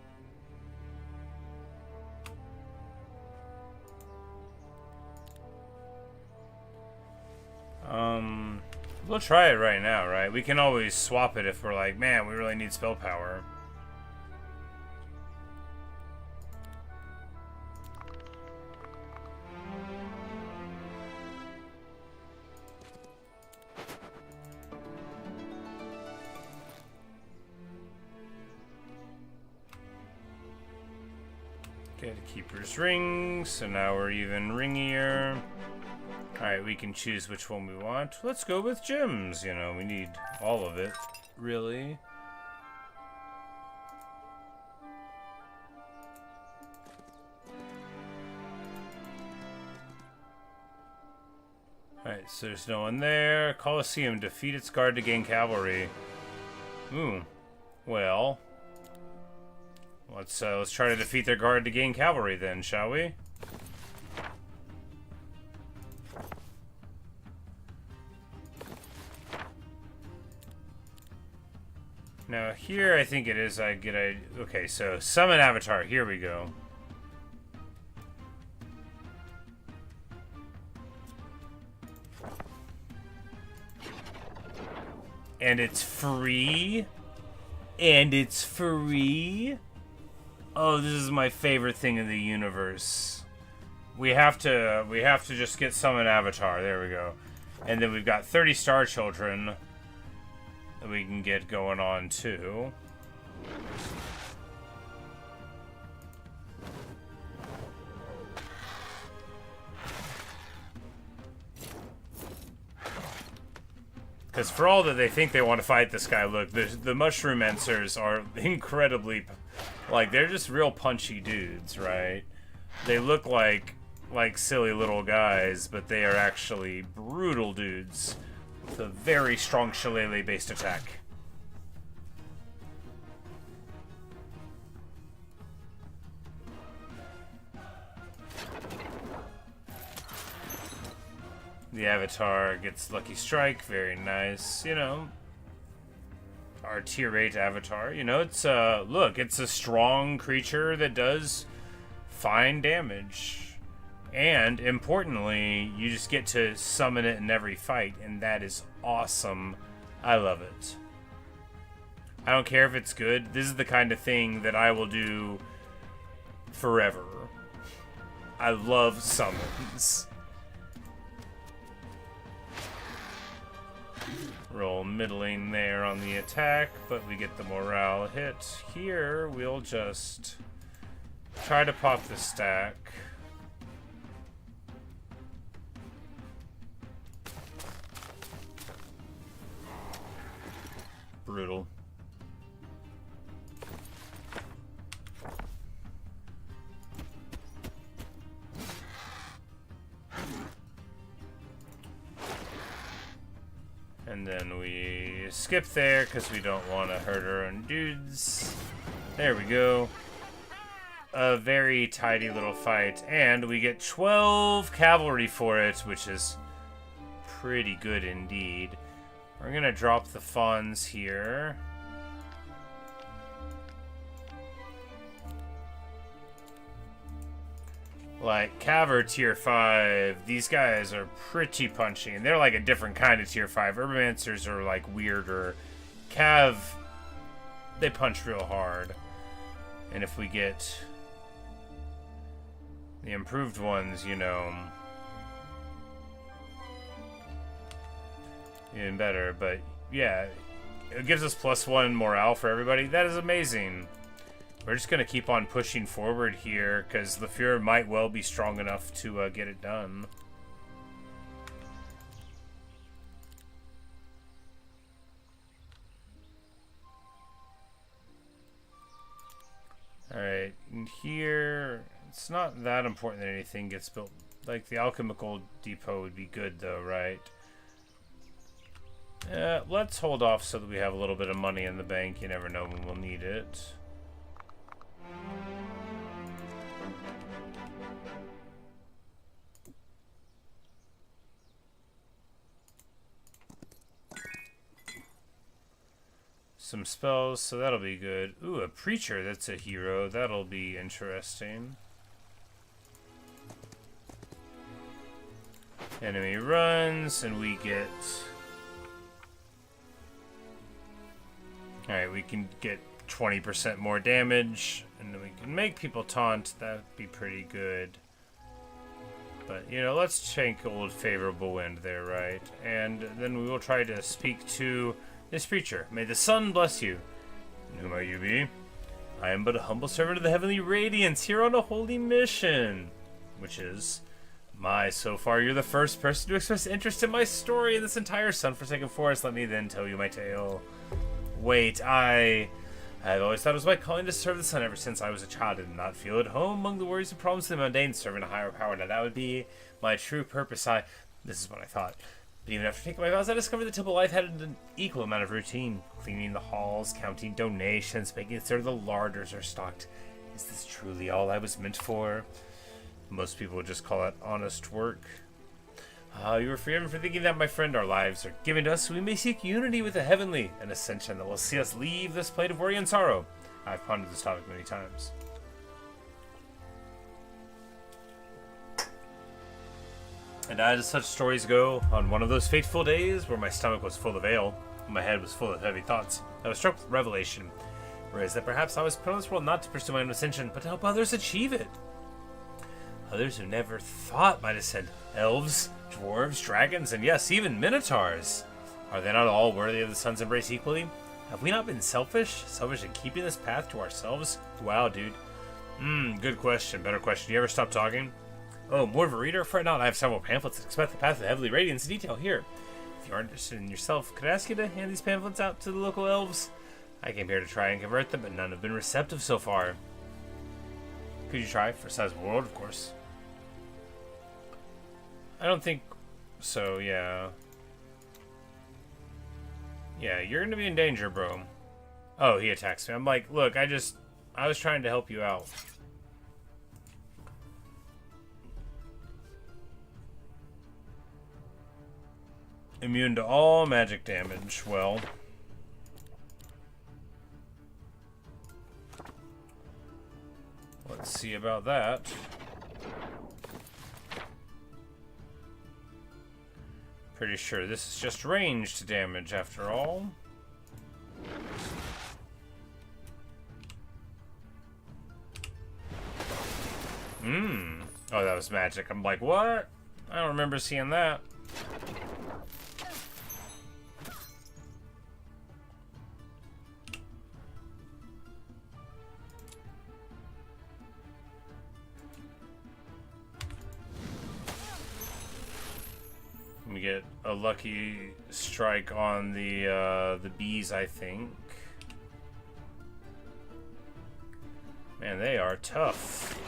Speaker 1: We'll try it right now, right? We can always swap it if we're like, man, we really need spell power. Get a keeper's ring, so now we're even ringier. Alright, we can choose which one we want. Let's go with gems. You know, we need all of it, really. Alright, so there's no one there. Colosseum, defeat its guard to gain cavalry. Ooh. Well. Let's try to defeat their guard to gain cavalry then, shall we? Now here I think it is okay, so summon avatar, here we go. And it's free? And it's free? Oh, this is my favorite thing in the universe. We have to just get summon avatar, there we go. And then we've got 30 star children that we can get going on too. Because for all that they think they want to fight this guy, look, the mushroom encers are incredibly, like, they're just real punchy dudes, right? They look like silly little guys, but they are actually brutal dudes. With a very strong shillelagh-based attack. The avatar gets Lucky Strike, very nice, you know. Our tier 8 avatar, you know, it's, look, it's a strong creature that does fine damage. And, importantly, you just get to summon it in every fight, and that is awesome. I love it. I don't care if it's good. This is the kind of thing that I will do forever. I love summons. Roll middling there on the attack, but we get the morale hit. Here, we'll just try to pop the stack. Brutal. And then we skip there because we don't want to hurt our own dudes. There we go. A very tidy little fight. And we get 12 cavalry for it, which is pretty good indeed. We're going to drop the fawns here. Like, Cav tier 5, these guys are pretty punchy, and they're like a different kind of tier 5. Urbancers are like weirder. Cav, they punch real hard. And if we get the improved ones, you know, even better. But yeah, it gives us +1 morale for everybody. That is amazing. We're just going to keep on pushing forward here, because the Fuhrer might well be strong enough to get it done. Alright, and here, it's not that important that anything gets built. Like, the alchemical depot would be good, though, right? Let's hold off so that we have a little bit of money in the bank. You never know when we'll need it. Some spells, so that'll be good. Ooh, a preacher, that's a hero. That'll be interesting. Enemy runs, and we get... Alright, we can get 20% more damage, and then we can make people taunt. That'd be pretty good. But, you know, let's take old favorable wind there, right? And then we will try to speak to this preacher. May the sun bless you. And who might you be? I am but a humble servant of the heavenly radiance, here on a holy mission, which is My, so far you're the first person to express interest in my story in this entire sun-forsaken forest. Let me then tell you my tale. Wait, I've always thought it was my calling to serve the sun ever since I was a child. I did not feel at home among the worries and problems of the mundane, serving a higher power. Now that would be my true purpose. This is what I thought. But even after taking my vows, I discovered the temple life had an equal amount of routine. Cleaning the halls, counting donations, making sure the larders are stocked. Is this truly all I was meant for? Most people would just call it honest work. You are forgiven for thinking that, my friend. Our lives are given to us so we may seek unity with the heavenly, an ascension that will see us leave this plane of worry and sorrow. I've pondered this topic many times. And as such stories go, on one of those fateful days where my stomach was full of ale, and my head was full of heavy thoughts, I was struck with revelation, whereas that perhaps I was put on this world not to pursue my own ascension, but to help others achieve it. Others who never thought might ascend. Elves, dwarves, dragons, and yes, even minotaurs. Are they not all worthy of the sun's embrace equally? Have we not been selfish? Selfish in keeping this path to ourselves? Wow, dude. Good question. Better question. You ever stop talking? Oh, more of a reader? Fret not, I have several pamphlets that express the path of heavenly radiance in detail here. If you are interested in yourself, could I ask you to hand these pamphlets out to the local elves? I came here to try and convert them, but none have been receptive so far. Could you try? For a sizable world, of course. I don't think so, yeah. Yeah, you're gonna be in danger, bro. Oh, he attacks me. I'm like, look, I was trying to help you out. Immune to all magic damage. Well, let's see about that. Pretty sure this is just ranged damage after all. Oh, that was magic. I'm like, what? I don't remember seeing that. We get a lucky strike on the bees, I think. Man, they are tough.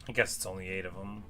Speaker 1: I guess it's only 8 of them.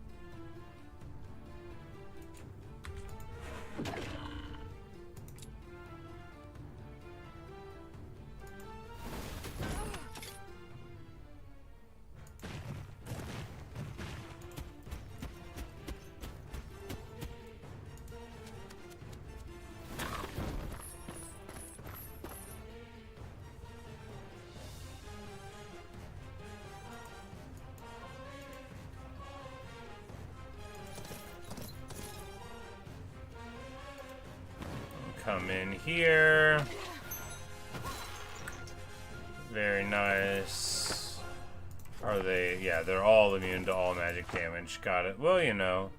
Speaker 1: Come in here. Very nice. Are they? Yeah, they're all immune to all magic damage. Got it. Well, you know.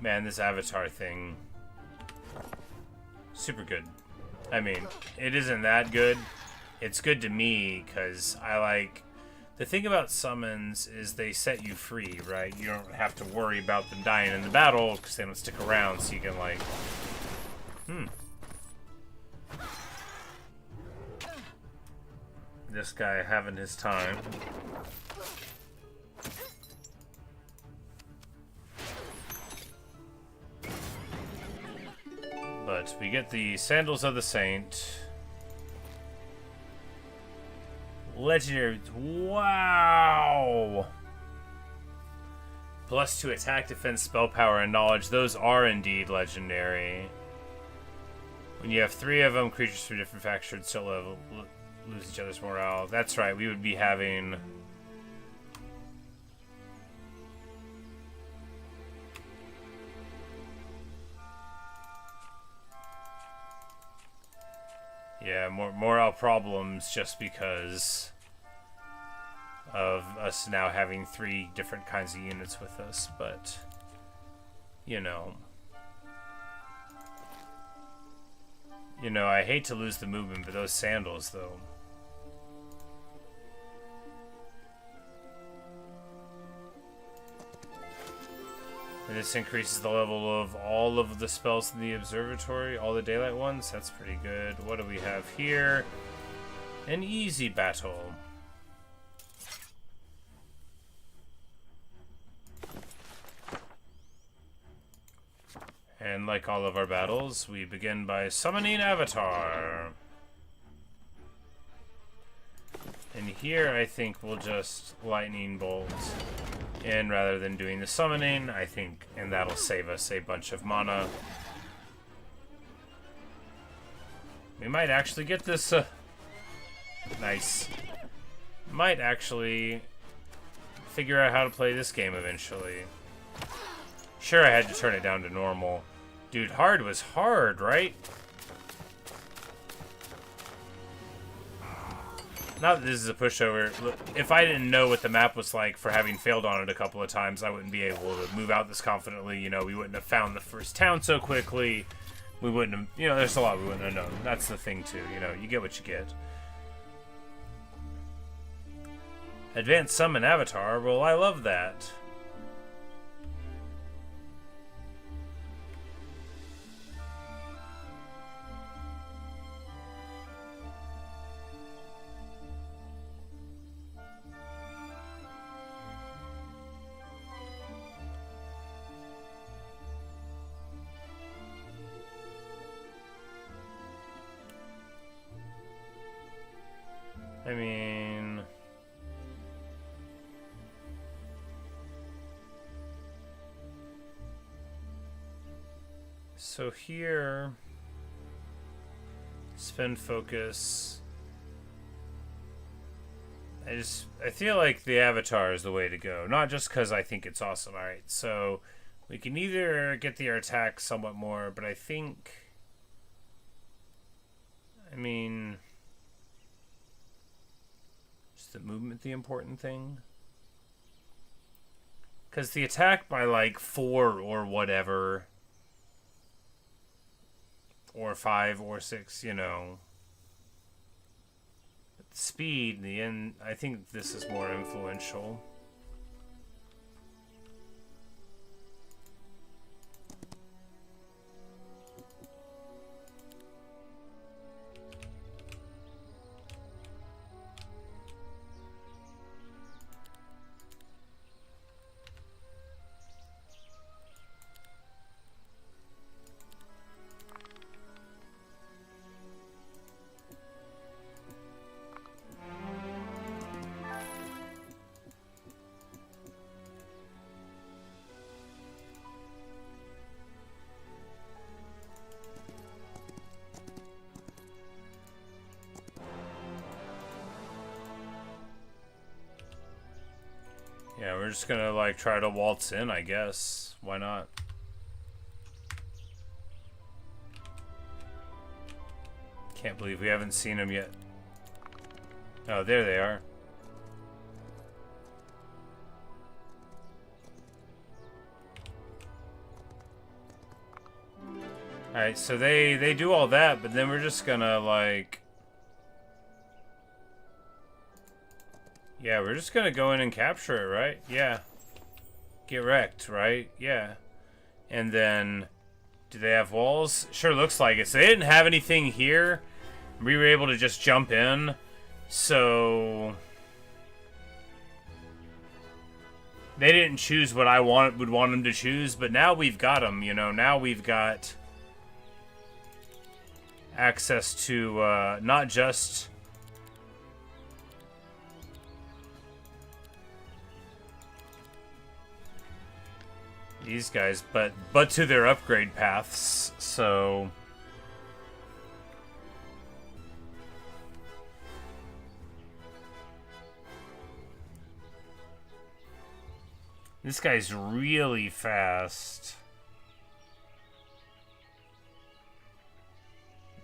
Speaker 1: Man, this avatar thing. Super good. I mean, it isn't that good. It's good to me because I like... The thing about summons is they set you free, right? You don't have to worry about them dying in the battle because they don't stick around, so you can like... This guy having his time. But we get the Sandals of the Saint. Legendary. Wow! +2 attack, defense, spell power, and knowledge. Those are indeed legendary. When you have 3 of them, creatures from different factions still lose each other's morale. That's right, we would be having... Yeah, morale problems just because of us now having 3 different kinds of units with us, but, you know. You know, I hate to lose the movement, but those sandals, though. And this increases the level of all of the spells in the observatory, all the daylight ones. That's pretty good. What do we have here? An easy battle. And like all of our battles, we begin by summoning Avatar. And here I think we'll just lightning bolt in rather than doing the summoning, I think, and that'll save us a bunch of mana. We might actually get this, nice. Might actually figure out how to play this game eventually. Sure, I had to turn it down to normal. Dude, hard was hard, right? Not that this is a pushover. Look, if I didn't know what the map was like for having failed on it a couple of times, I wouldn't be able to move out this confidently. You know, we wouldn't have found the first town so quickly. We wouldn't have, you know, there's a lot we wouldn't have known. That's the thing, too. You know, you get what you get. Advanced Summon Avatar. Well, I love that. I mean... So here... Spin focus... I feel like the Avatar is the way to go. Not just because I think it's awesome. Alright, so... We can either get the attack somewhat more, but I think... I mean... the movement the important thing? Because the attack by like 4 or whatever, or 5 or 6, you know, but the speed in the end, I think this is more influential. Yeah, we're just gonna like try to waltz in, I guess. Why not? Can't believe we haven't seen them yet. Oh, there they are. Alright, so they do all that, but then we're just gonna like... Yeah, we're just gonna go in and capture it, right? Yeah. Get wrecked, right? Yeah. And then, do they have walls? Sure looks like it. So they didn't have anything here. We were able to just jump in. So... They didn't choose what I would want them to choose, but now we've got them, you know. Now we've got access to, not just... these guys, but to their upgrade paths, so... This guy's really fast.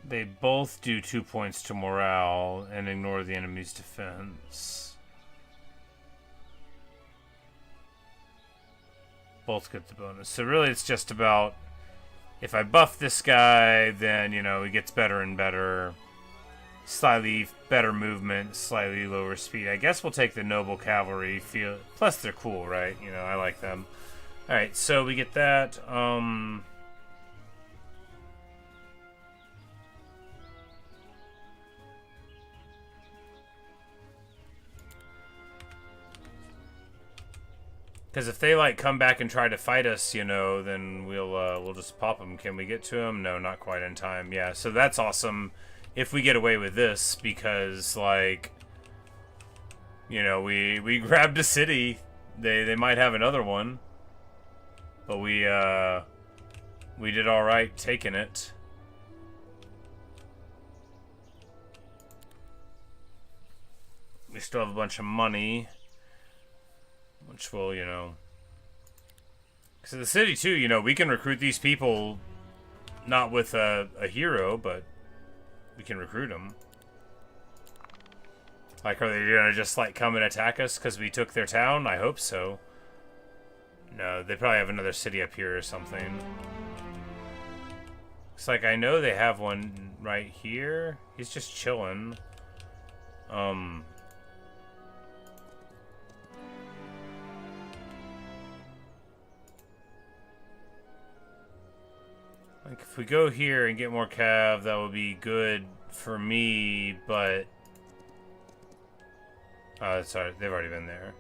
Speaker 1: They both do 2 points to morale and ignore the enemy's defense. Both get the bonus. So really it's just about, if I buff this guy, then, you know, he gets better and better. Slightly better movement, slightly lower speed. I guess we'll take the Noble Cavalry. Plus they're cool, right? You know, I like them. Alright, so we get that. Because if they, like, come back and try to fight us, you know, then we'll just pop them. Can we get to them? No, not quite in time. Yeah, so that's awesome if we get away with this, because, like, you know, we grabbed a city. They might have another one. But we did all right taking it. We still have a bunch of money. Which will, you know... Because the city, too, you know, we can recruit these people not with a hero, but we can recruit them. Like, are they gonna just, like, come and attack us because we took their town? I hope so. No, they probably have another city up here or something. It's like, I know they have one right here. He's just chilling. Like, if we go here and get more cav, that would be good for me, but... sorry, they've already been there.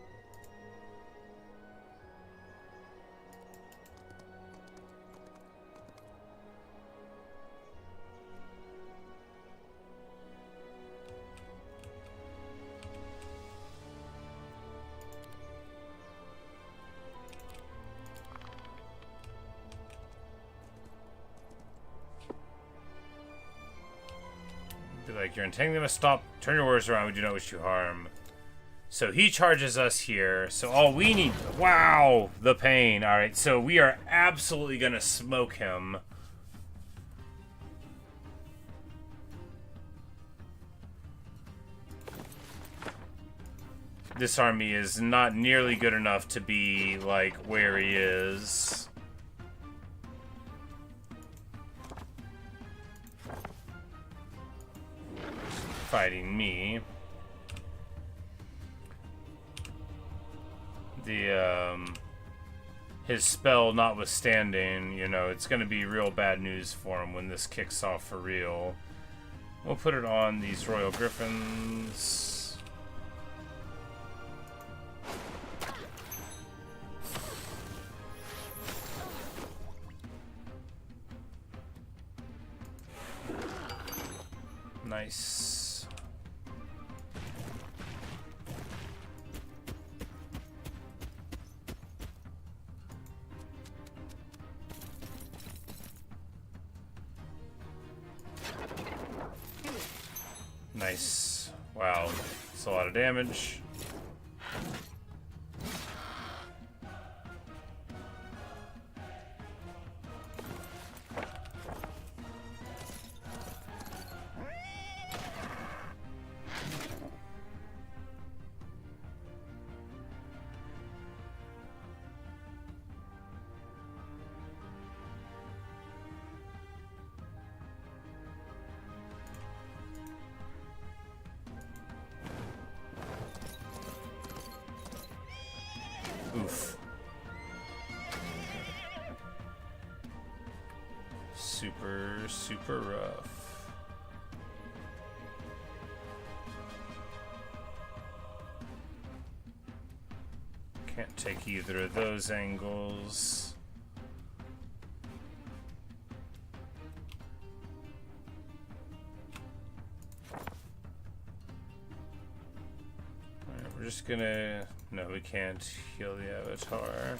Speaker 1: Like, you're intending them to stop. Turn your words around. We do not wish you harm. So he charges us here. So all we need... Wow! The pain. Alright, so we are absolutely going to smoke him. This army is not nearly good enough to be, like, where he is. Fighting me. His spell notwithstanding, you know, it's gonna be real bad news for him when this kicks off for real. We'll put it on these Royal Griffins. Nice. Nice. Wow. That's a lot of damage. Oof. Super rough. Can't take either of those angles. Alright, we're just gonna... No, we can't heal the Avatar.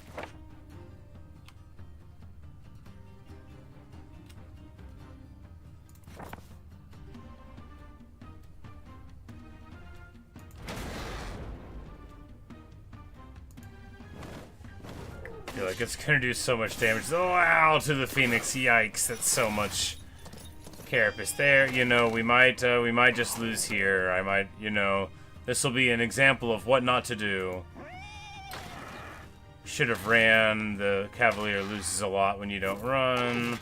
Speaker 1: I feel like it's gonna do so much damage. Oh, wow, to the Phoenix. Yikes, that's so much carapace there. You know, we might just lose here. I might, you know... This will be an example of what not to do. Should have ran. The Cavalier loses a lot when you don't run.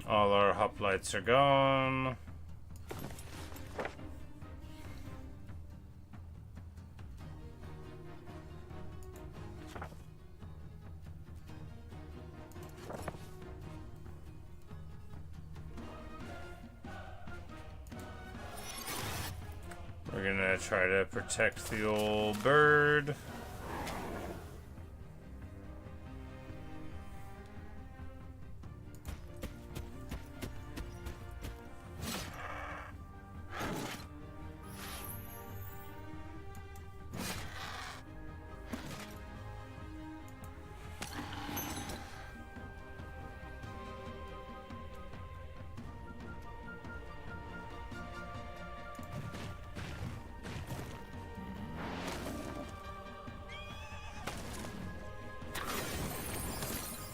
Speaker 1: All our hoplites are gone. We're gonna try to protect the old bird.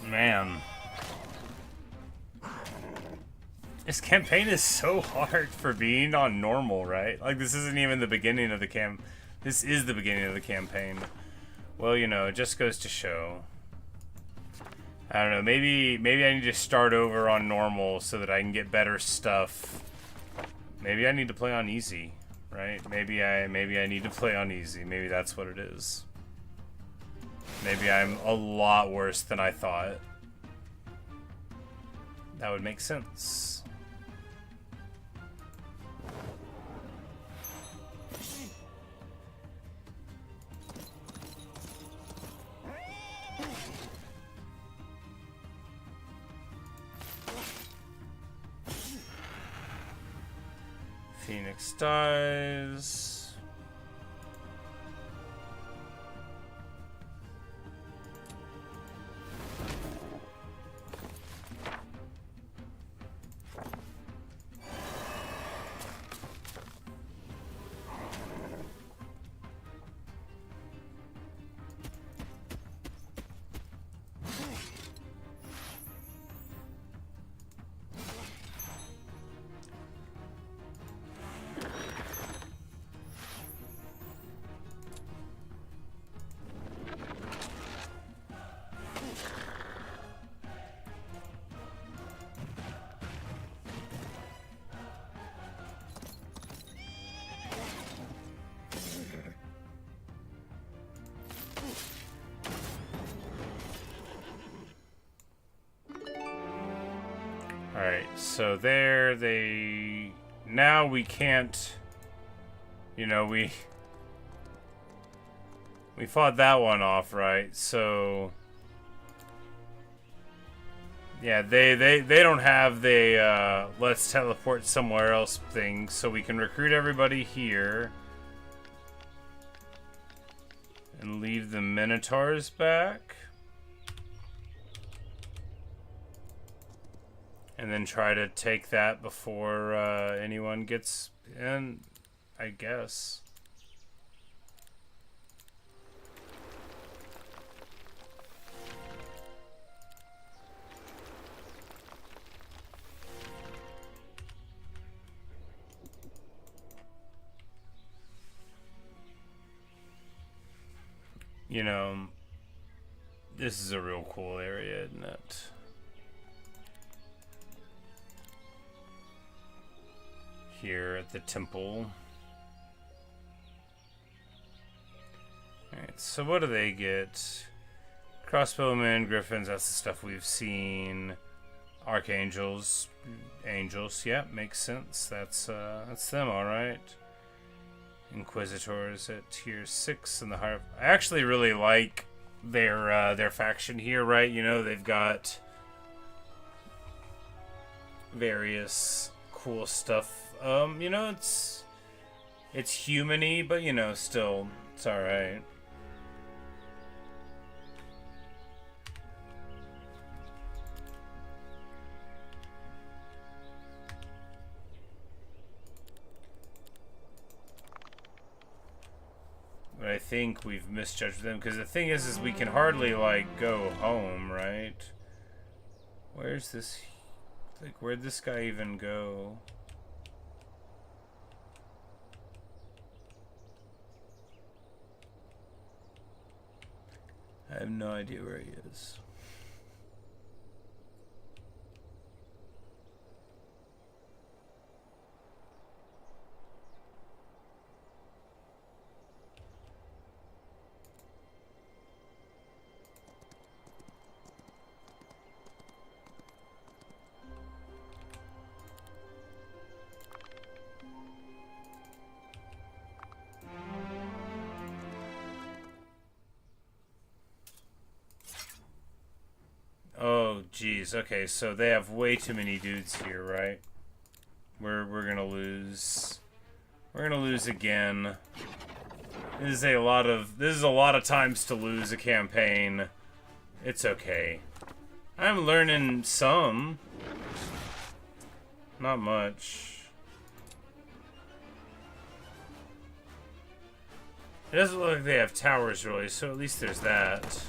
Speaker 1: Man. This campaign is so hard for being on normal, right? Like, this isn't even the beginning of the This is the beginning of the campaign. Well, you know, it just goes to show. I don't know, maybe I need to start over on normal so that I can get better stuff. Maybe I need to play on easy, right? Maybe I need to play on easy. Maybe that's what it is. Maybe I'm a lot worse than I thought. That would make sense. Phoenix dies. Alright, so there they... Now we can't... You know, we fought that one off, right? So... Yeah, they don't have the, let's teleport somewhere else thing, so we can recruit everybody here. And leave the Minotaurs back. And then try to take that before anyone gets in, I guess. You know, this is a real cool area, isn't it? Here at the temple. Alright, so what do they get? Crossbowmen, griffins, that's the stuff we've seen. Archangels, angels, yeah, makes sense. That's them, alright. Inquisitors at tier 6 in the heart. I actually really like their faction here, right? You know, they've got various cool stuff. You know, it's human-y, but you know, still, it's alright. But I think we've misjudged them, because the thing is we can hardly, like, go home, right? Where's this... Like, where'd this guy even go? I have no idea where he is. Jeez, okay, so they have way too many dudes here, right? We're gonna lose. We're gonna lose again. This is a lot of times to lose a campaign. It's okay. I'm learning some. Not much. It doesn't look like they have towers really, so at least there's that.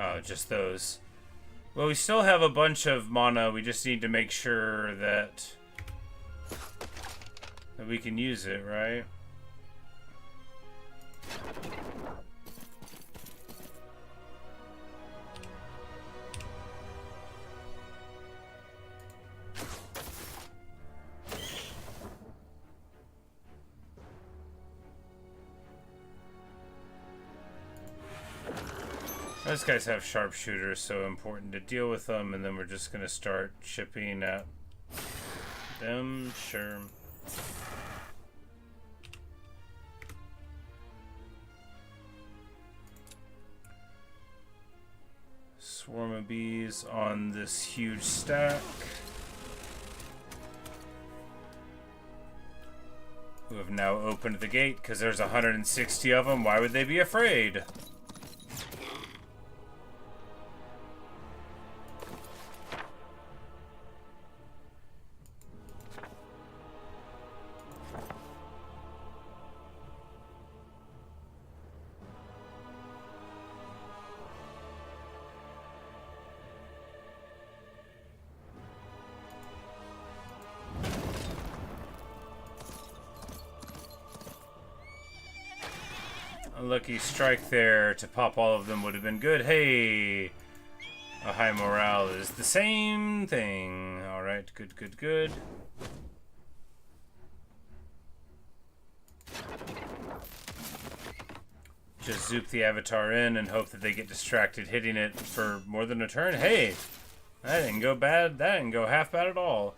Speaker 1: Oh, just those. Well, we still have a bunch of mana. We just need to make sure that we can use it, right? Those guys have sharpshooters, so important to deal with them, and then we're just gonna start chipping at them. Sure. Swarm of bees on this huge stack. Who have now opened the gate because there's 160 of them. Why would they be afraid? Lucky strike there to pop all of them would have been good. Hey! A high morale is the same thing. Alright, good, good, good. Just zoop the avatar in and hope that they get distracted hitting it for more than a turn. Hey! That didn't go bad. That didn't go half bad at all.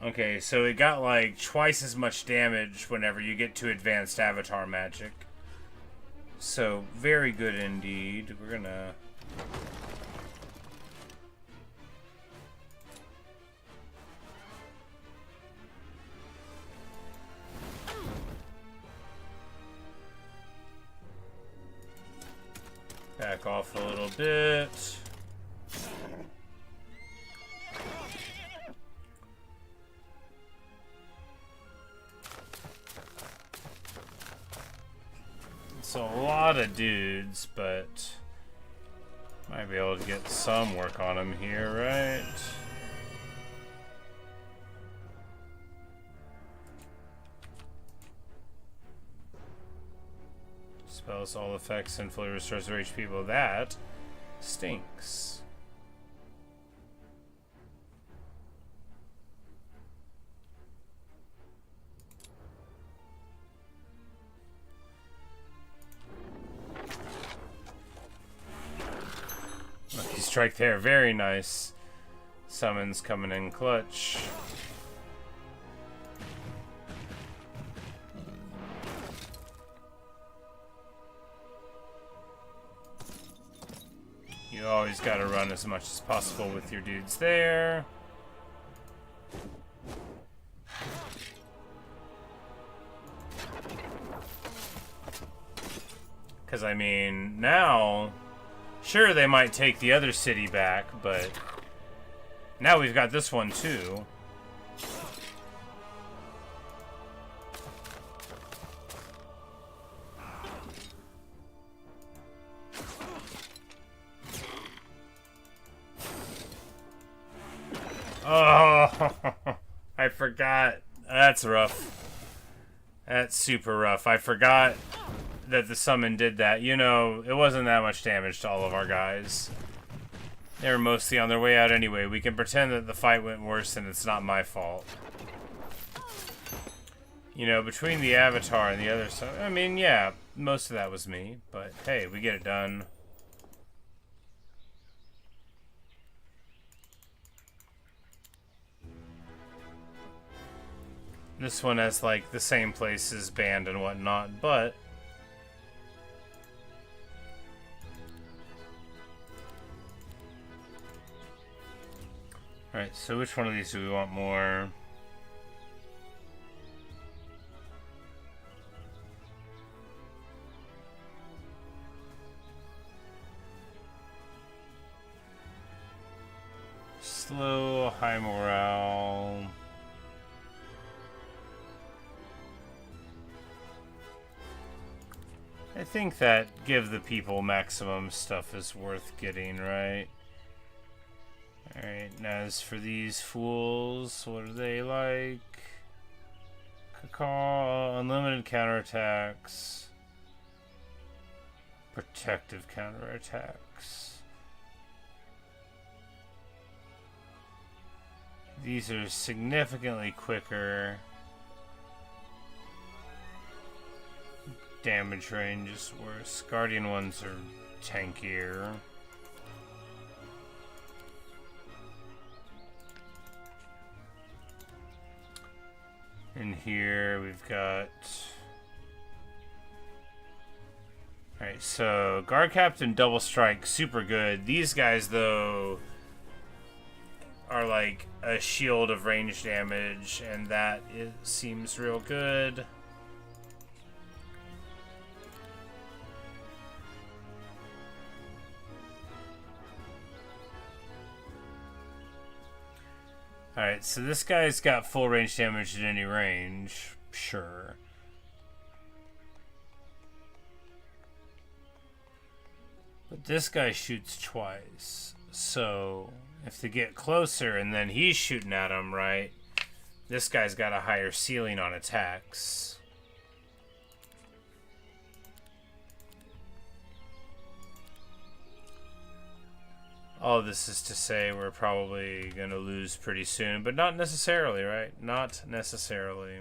Speaker 1: Okay, so it got like twice as much damage whenever you get to advanced avatar magic. So, very good indeed. We're gonna... back off a little bit. It's a lot of dudes, but might be able to get some work on them here, right? Spells all effects and fully restores their HP. Well, that stinks. Lucky strike there, very nice. Summons coming in clutch. You always gotta run as much as possible with your dudes there. Because, I mean, now... Sure, they might take the other city back, but... Now we've got this one, too. Oh, I forgot. That's rough. That's super rough. I forgot that the summon did that. You know, it wasn't that much damage to all of our guys. They were mostly on their way out anyway. We can pretend that the fight went worse and it's not my fault. You know, between the Avatar and the other stuff, I mean, yeah, most of that was me. But hey, we get it done. This one has, like, the same places banned and whatnot, but... Alright, so which one of these do we want more? Slow, high morale. I think that give the people maximum stuff is worth getting, right? Alright, now as for these fools, what are they like? Cacao, unlimited counterattacks. Protective counterattacks. These are significantly quicker. Damage range is worse. Guardian ones are tankier. In here we've got... Alright, so Guard Captain, Double Strike, super good. These guys, though, are like a shield of range damage, and that seems real good. Alright, so this guy's got full range damage at any range, sure. But this guy shoots twice, so if they get closer and then he's shooting at him, right, this guy's got a higher ceiling on attacks. All this is to say we're probably going to lose pretty soon, but not necessarily, right? Not necessarily.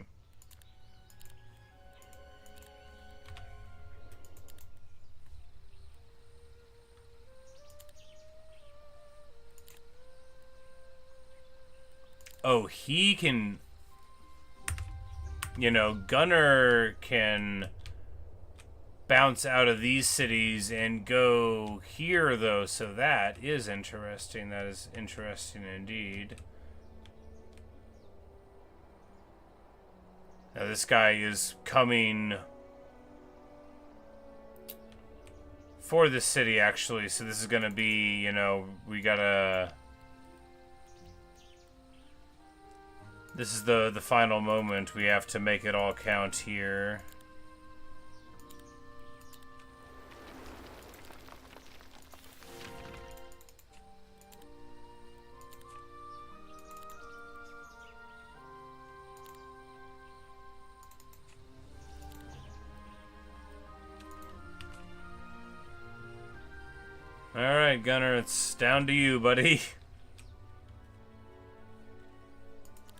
Speaker 1: Oh, he can... You know, Gunner can bounce out of these cities and go here, though, so that is interesting. That is interesting indeed. Now, this guy is coming for the city, actually, so this is going to be, you know, we gotta... This is the final moment. We have to make it all count here. Alright, Gunner, it's down to you, buddy.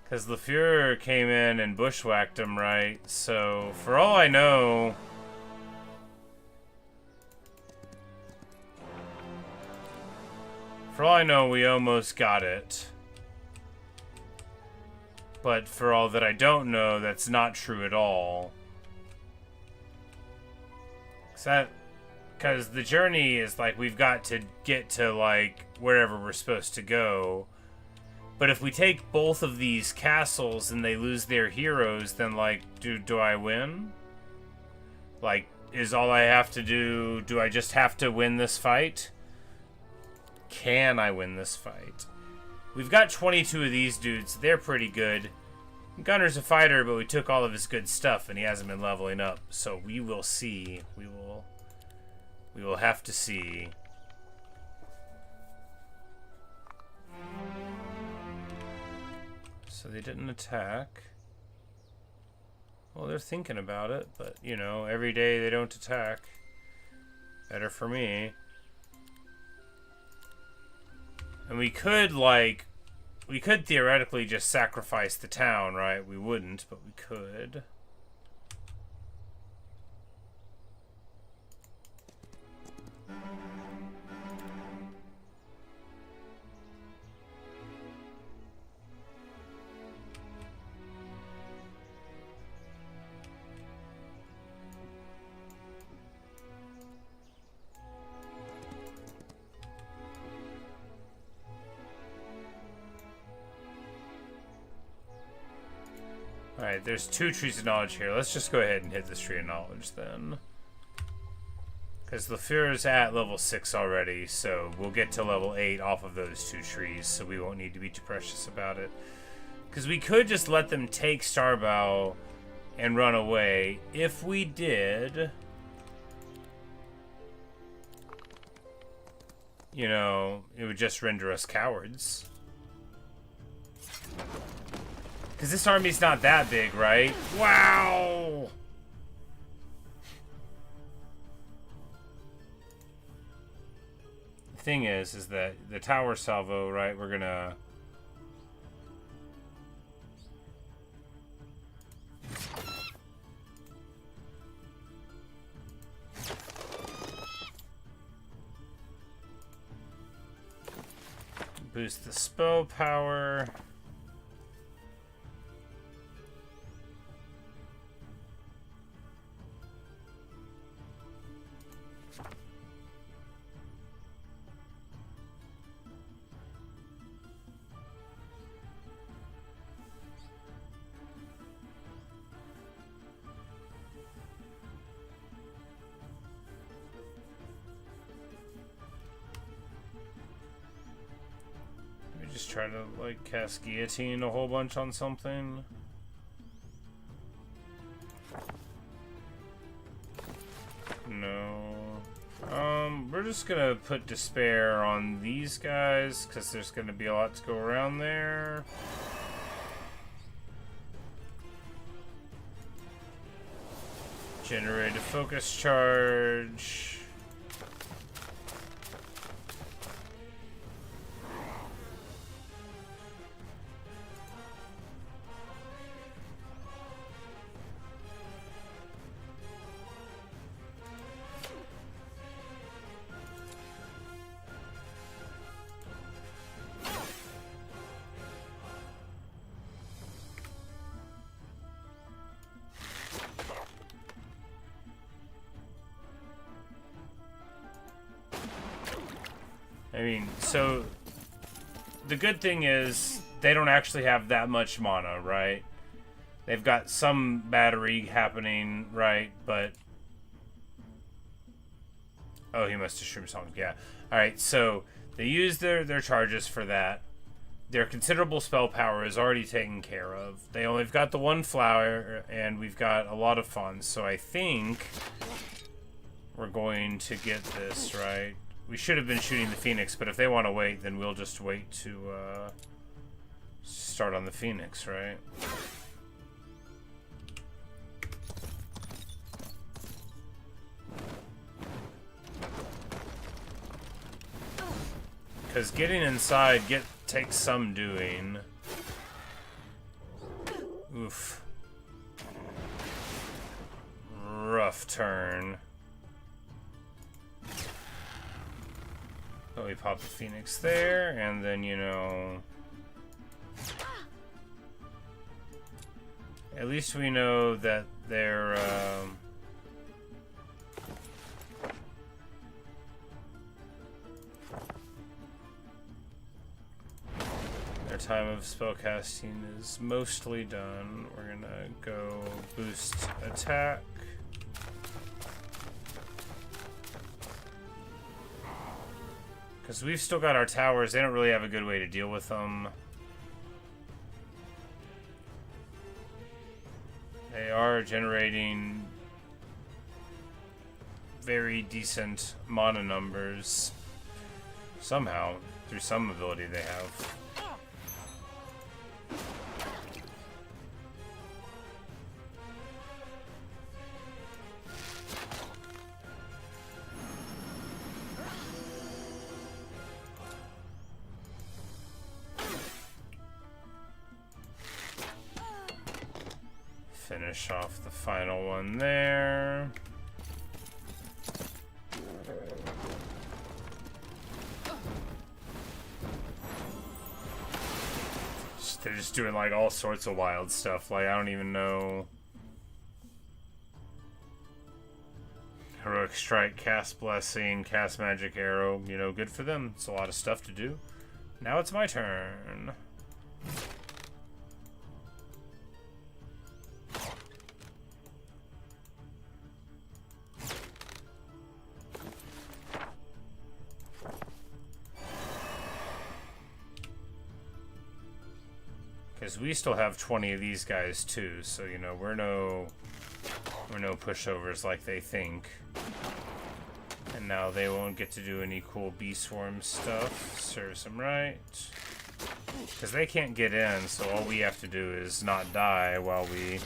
Speaker 1: Because the Fuhrer came in and bushwhacked him, right? So, for all I know... For all I know, we almost got it. But for all that I don't know, that's not true at all. Because the journey is like, we've got to get to, like, wherever we're supposed to go. But if we take both of these castles and they lose their heroes, then, like, do I win? Like, is all I have to do I just have to win this fight? Can I win this fight? We've got 22 of these dudes. They're pretty good. Gunner's a fighter, but we took all of his good stuff and he hasn't been leveling up. So we will see. We will have to see. So they didn't attack. Well, they're thinking about it, but, you know, every day they don't attack. Better for me. And we could, like, we could theoretically just sacrifice the town, right? We wouldn't, but we could. Alright, there's 2 trees of knowledge here. Let's just go ahead and hit this tree of knowledge then. Because Lafeur's at level 6 already, so we'll get to level 8 off of those 2 trees, so we won't need to be too precious about it. Because we could just let them take Starbow and run away. If we did, you know, it would just render us cowards. Because this army's not that big, right? Wow! The thing is that the tower salvo, right, we're gonna... boost the spell power. Just try to, like, cast Guillotine a whole bunch on something. No. We're just gonna put Despair on these guys, because there's gonna be a lot to go around there. Generate a focus charge. I mean, so the good thing is they don't actually have that much mana, right? They've got some battery happening, right? But oh, he must have Shroom Song. Yeah. All right. So they use their charges for that. Their considerable spell power is already taken care of. They've got the 1 flower, and we've got a lot of funds. So I think we're going to get this, right? We should have been shooting the Phoenix, but if they want to wait, then we'll just wait to start on the Phoenix, right? Because getting inside takes some doing. Oof. Rough turn. So we pop the Phoenix there, and then, you know... At least we know that they're, their time of spellcasting is mostly done. We're gonna go boost attack. Because we've still got our towers. They don't really have a good way to deal with them. They are generating very decent mana numbers. Somehow, through some ability they have. Finish off the final one there. They're just doing like all sorts of wild stuff. Like, I don't even know. Heroic Strike, cast Blessing, cast Magic Arrow. You know, good for them. It's a lot of stuff to do. Now it's my turn. Because we still have 20 of these guys too, so you know we're no pushovers like they think. And now they won't get to do any cool bee swarm stuff. Serves them right. Because they can't get in, so all we have to do is not die while we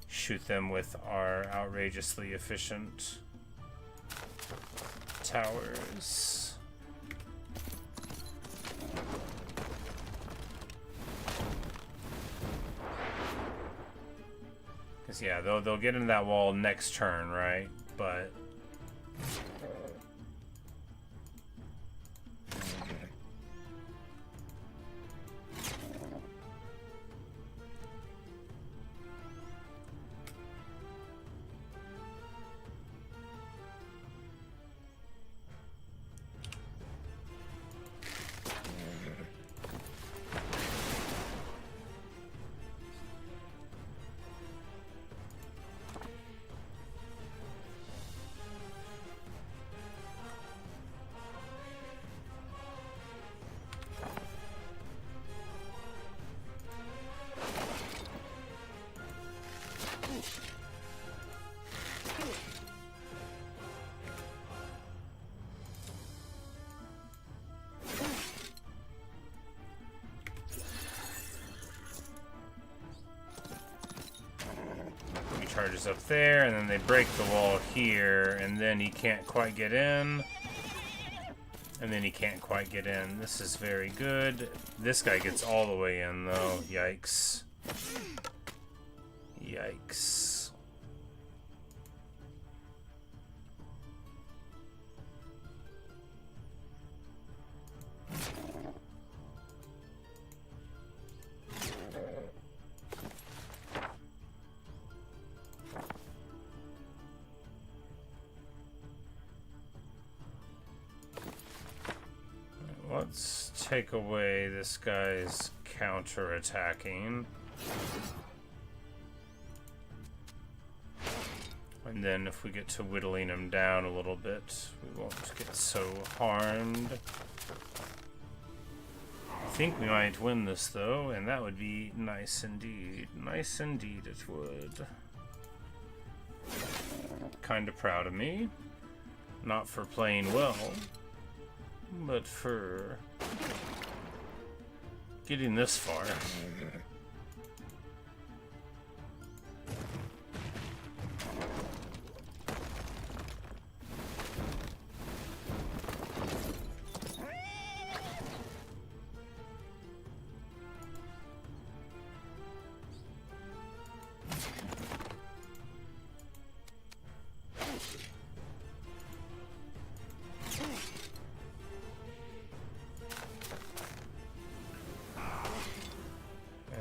Speaker 1: shoot them with our outrageously efficient towers. Because yeah, they'll get into that wall next turn, right? But charges up there, and then they break the wall here, and then he can't quite get in. And then he can't quite get in. This is very good. This guy gets all the way in, though. Yikes. Yikes. Let's take away this guy's counter-attacking. And then if we get to whittling him down a little bit, we won't get so harmed. I think we might win this, though, and that would be nice indeed. Nice indeed it would. Kinda proud of me. Not for playing well, but for getting this far.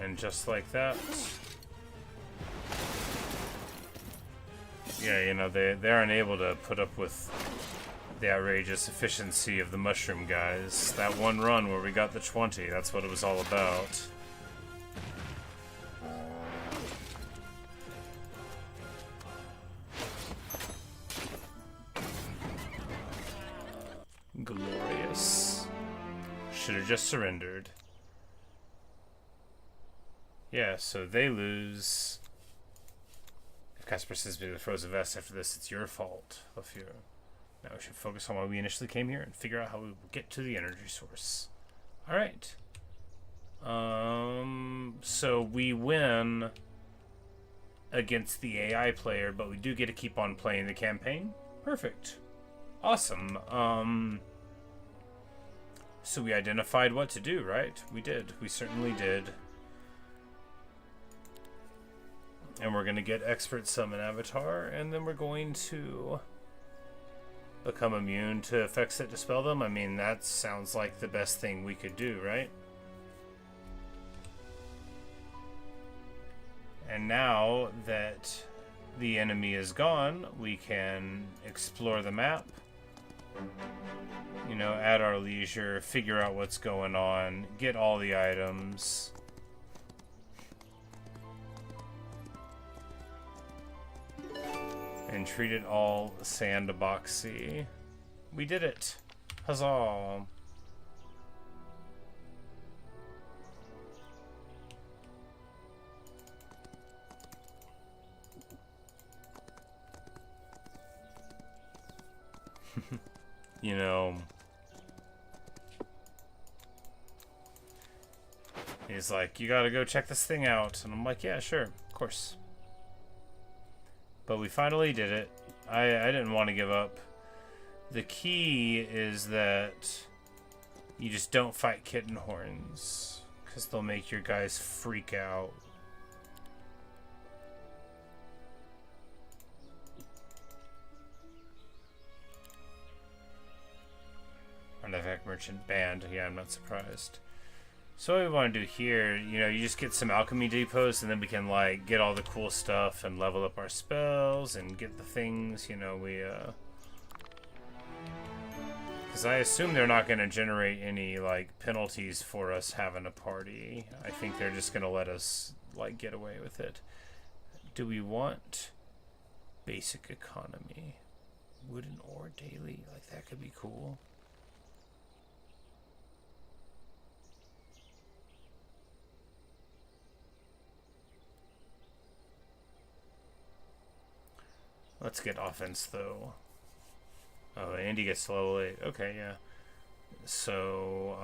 Speaker 1: And just like that. Yeah, you know, they aren't able to put up with the outrageous efficiency of the mushroom guys. That one run where we got the 20, that's what it was all about. Glorious. Should have just surrendered. Yeah, so they lose. If Casper says me the frozen vest after this, it's your fault, Lafure. Now we should focus on why we initially came here and figure out how we will get to the energy source. Alright. So we win against the AI player, but we do get to keep on playing the campaign. Perfect. Awesome. So we identified what to do, right? We did. We certainly did. And we're going to get Expert Summon Avatar, and then we're going to become immune to effects that dispel them. I mean, that sounds like the best thing we could do, right? And now that the enemy is gone, we can explore the map, you know, at our leisure, figure out what's going on, get all the items. And treat it all sandboxy. We did it. Huzzah. you know, he's like, you gotta go check this thing out. And I'm like, yeah, sure, of course. But we finally did it. I didn't want to give up. The key is that you just don't fight kitten horns, because they'll make your guys freak out. Artifact merchant banned. Yeah, I'm not surprised. So what we want to do here, you know, you just get some alchemy depots, and then we can like get all the cool stuff and level up our spells and get the things, you know, because I assume they're not going to generate any like penalties for us having a party. I think they're just going to let us like get away with it. Do we want basic economy? Wooden ore daily? Like that could be cool. Let's get offense, though. Oh, Andy gets to level 8. Okay, yeah. So,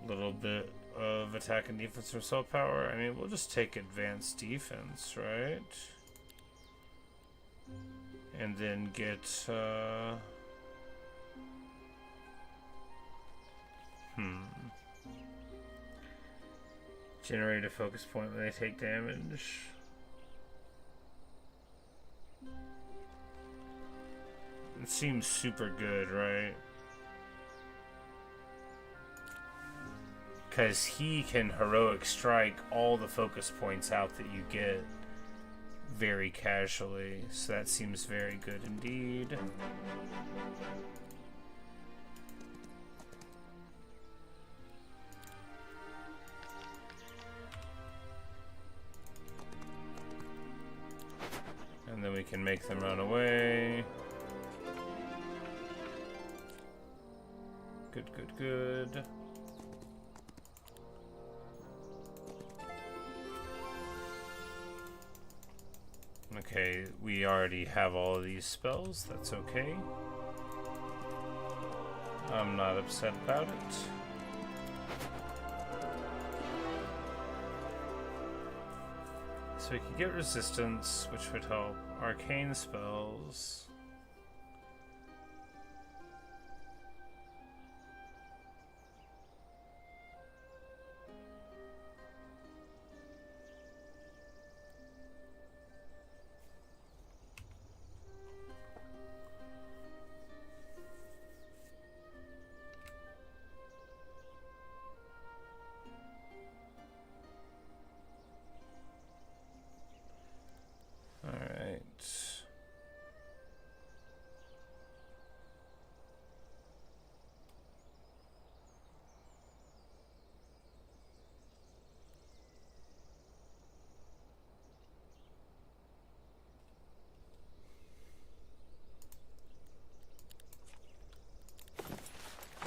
Speaker 1: a little bit of attack and defense from soul power. I mean, we'll just take advanced defense, right? And then get, generate a focus point when they take damage. It seems super good, right? Because he can heroic strike all the focus points out that you get very casually. So that seems very good indeed. And then we can make them run away. Good, good, good. Okay, we already have all of these spells. That's okay. I'm not upset about it. So we could get resistance, which would help. Arcane spells.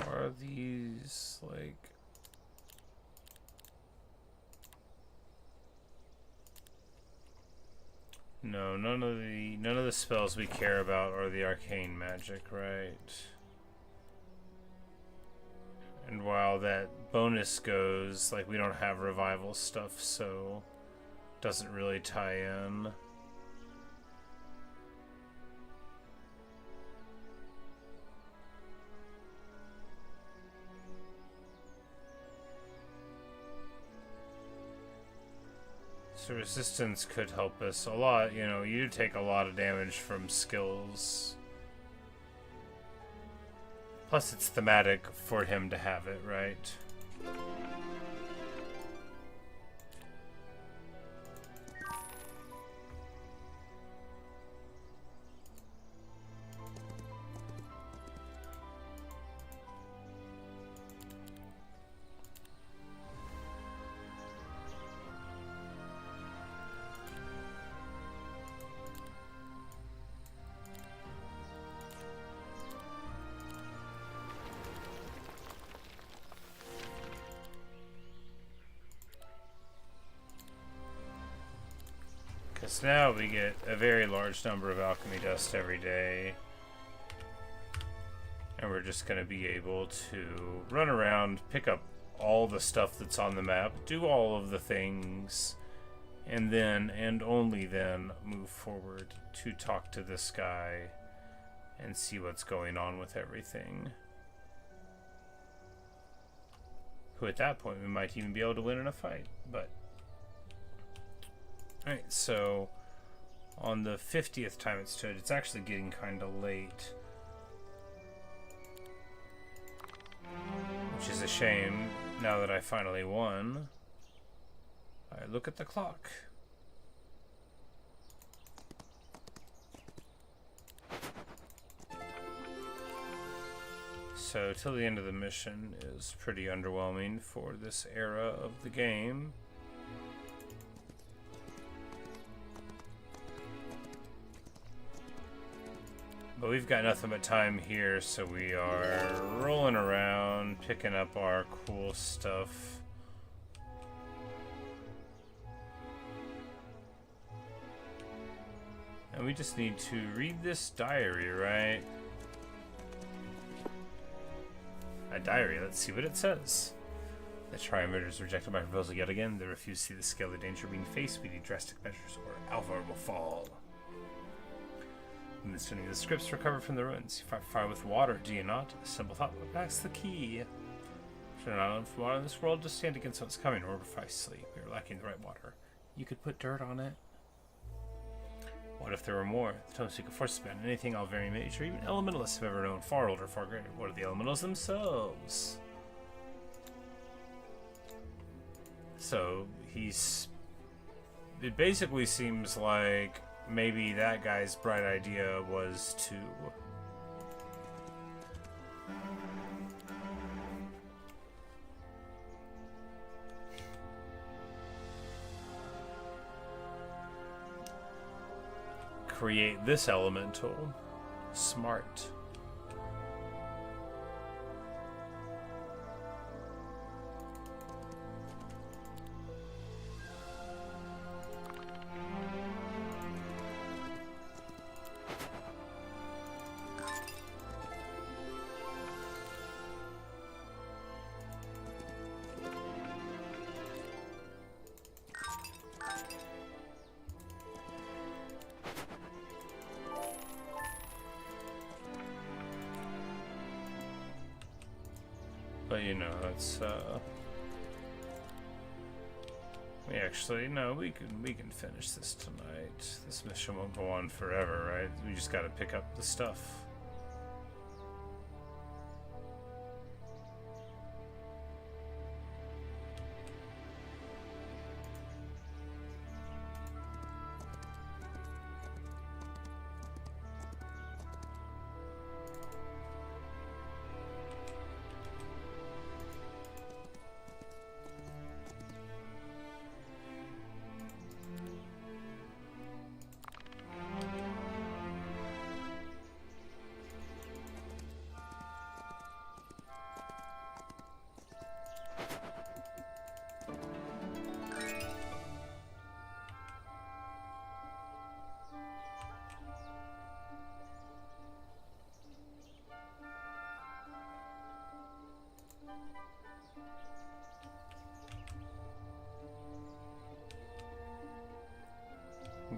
Speaker 1: Are these like no, none of the spells we care about are the arcane magic, right? And while that bonus goes, like we don't have revival stuff, so it doesn't really tie in. So resistance could help us a lot. You know, you take a lot of damage from skills. Plus it's thematic for him to have it, right? Because now we get a very large number of alchemy dust every day. And we're just going to be able to run around, pick up all the stuff that's on the map, do all of the things, and then, and only then, move forward to talk to this guy and see what's going on with everything. Who at that point we might even be able to win in a fight, but... Alright, so on the 50th time it stood, it's actually getting kind of late. Which is a shame, now that I finally won. I look at the clock. So, till the end of the mission is pretty underwhelming for this era of the game. But we've got nothing but time here, so we are rolling around, picking up our cool stuff. And we just need to read this diary, right? A diary, let's see what it says. The triumvirs rejected my proposal yet again. They refuse to see the scale of danger being faced. We need drastic measures or Alpha will fall. When studying the scripts recovered from the ruins, you fight fire with water, do you not? A simple thought, but that's the key. Should not enough water in this world to stand against what's coming, or precisely, we are lacking the right water. You could put dirt on it. What if there were more? The tomes you could force beyond anything all very major, even elementalists have ever known, far older, far greater. What are the elementals themselves? So, it basically seems like maybe that guy's bright idea was to create this elemental. Smart. But you know, it's we can finish this tonight. This mission won't go on forever, right? We just gotta pick up the stuff.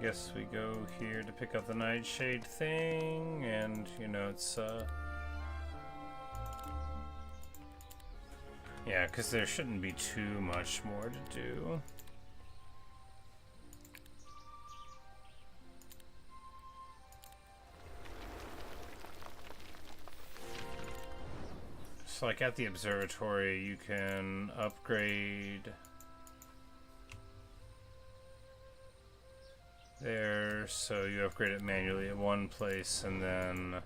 Speaker 1: Guess we go here to pick up the nightshade thing, and you know, it's yeah, because there shouldn't be too much more to do. So like at the observatory you can upgrade there, so you upgrade it manually at one place and then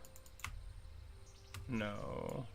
Speaker 1: no.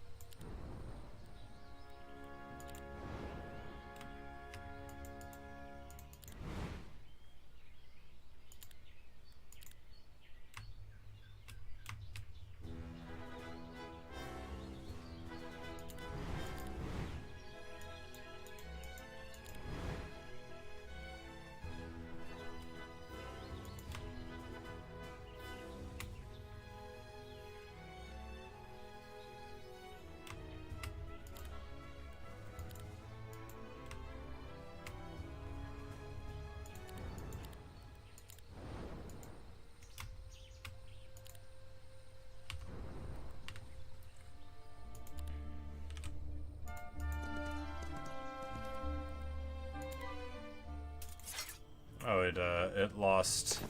Speaker 1: Oh, it lost.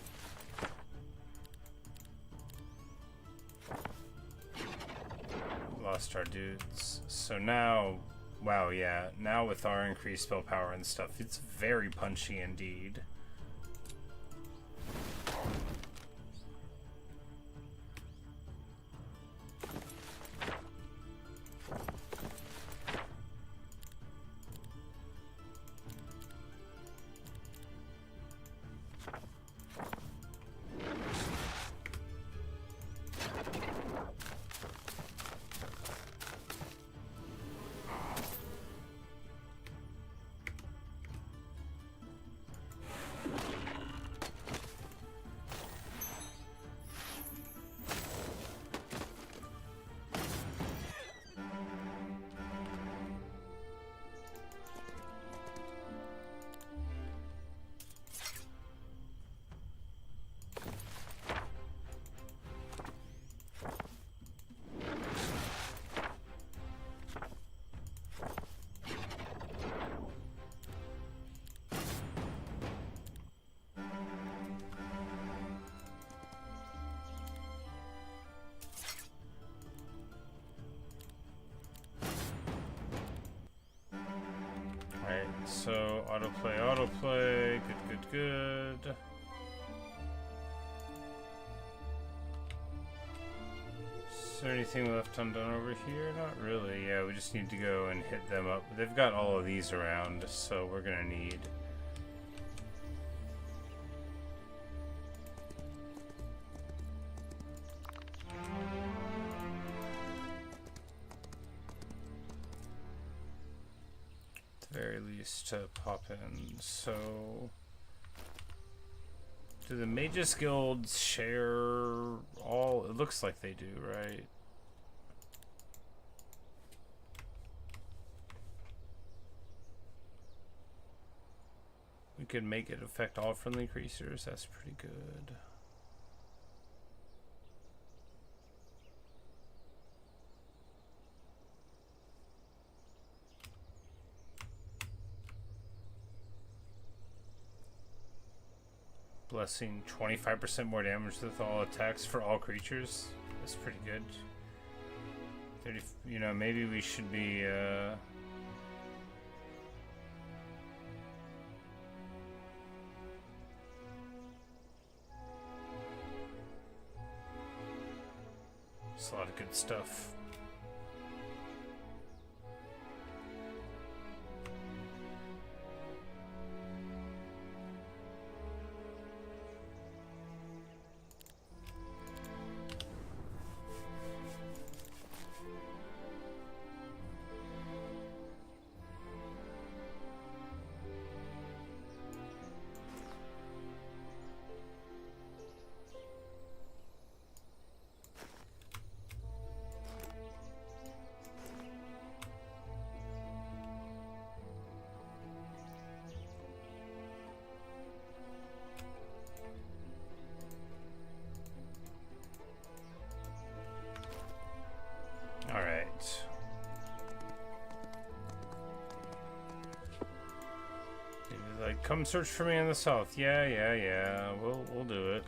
Speaker 1: Lost our dudes. So now, wow, yeah. Now with our increased spell power and stuff, it's very punchy indeed. So, autoplay, good. Is there anything left undone over here? Not really. Yeah, we just need to go and hit them up. They've got all of these around, so we're gonna need... very least to pop in. So do the Mages Guilds share all? It looks like they do, right? We could make it affect all friendly creatures. That's pretty good. Blessing 25% more damage with all attacks for all creatures. That's pretty good. 30, you know, maybe we should be it's a lot of good stuff. Come search for me in the south. Yeah. We'll do it.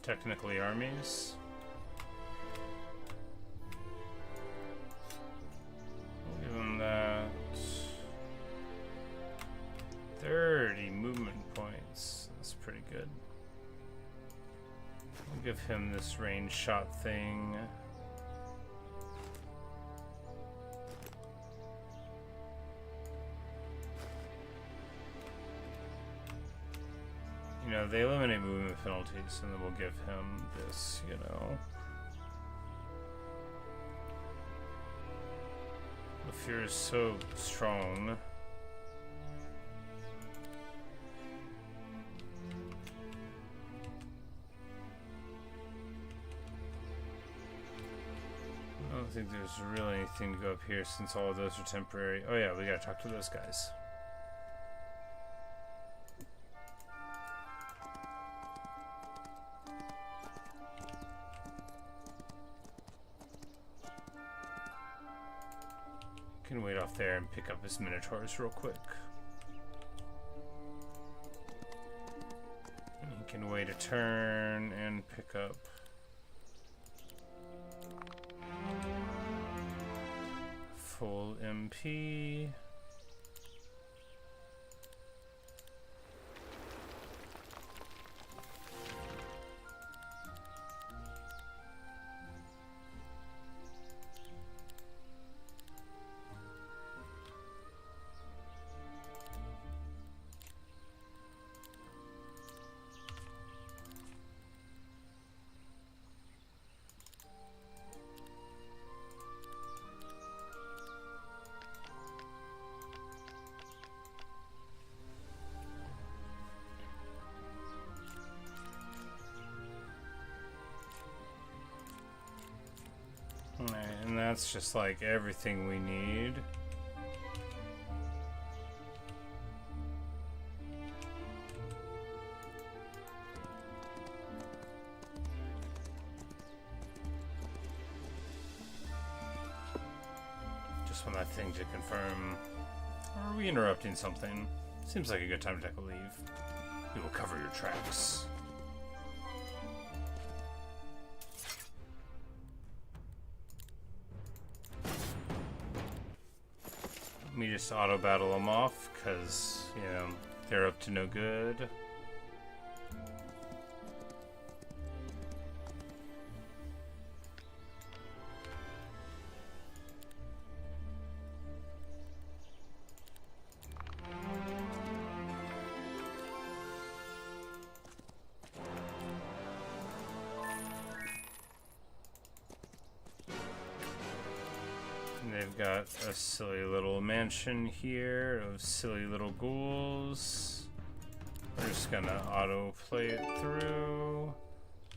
Speaker 1: Technically armies. We'll give them that. 30 movement points. That's pretty good. We'll give him this range shot thing. You know, they eliminate movement penalties, and then we'll give him this, you know. fear is so strong. I don't think there's really anything to go up here since all of those are temporary. Oh yeah, we gotta talk to those guys. Can wait off there and pick up his minotaurs real quick. And he can wait a turn and pick up full MP. And that's just like everything we need. Just want that thing to confirm. Are we interrupting something? Seems like a good time to take a leave. We will cover your tracks. We just auto battle them off because, you know, they're up to no good. They've got a silly little mansion here of silly little ghouls. We're just gonna auto play it through.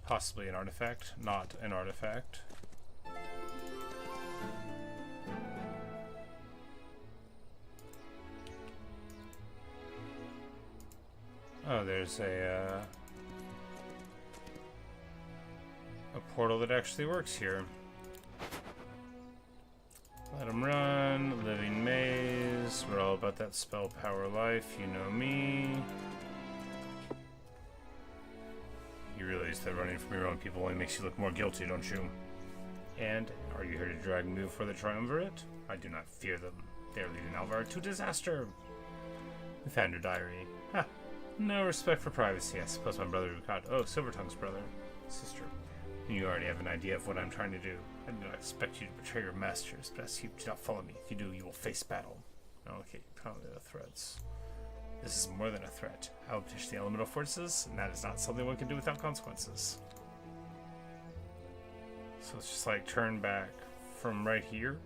Speaker 1: Possibly an artifact, not an artifact. Oh, there's a portal that actually works here. Let them run. Living Maze. We're all about that spell power life. You know me. You realize that running from your own people only makes you look more guilty, don't you? And are you here to drag me before the triumvirate? I do not fear them. They are leading Alvar to disaster. We found your diary. Ha! No respect for privacy. I suppose my brother got. Oh, Silvertongue's brother. Sister. You already have an idea of what I'm trying to do. I do not expect you to betray your masters, but as you do not follow me. If you do, you will face battle. Okay, probably the threats. This is more than a threat. I will petition the elemental forces, and that is not something one can do without consequences. So it's just like turn back from right here.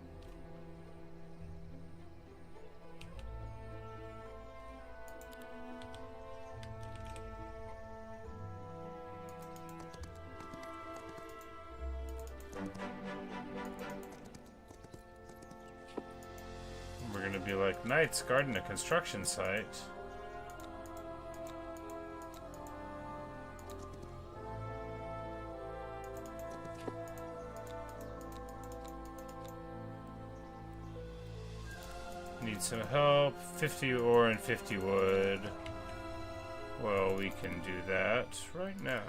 Speaker 1: We're gonna be like knights guarding a construction site. Need some help. 50 ore and 50 wood. Well, we can do that right now.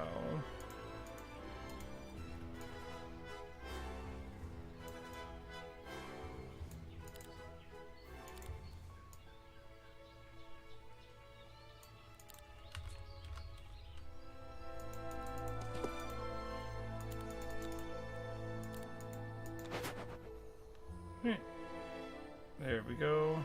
Speaker 1: There we go.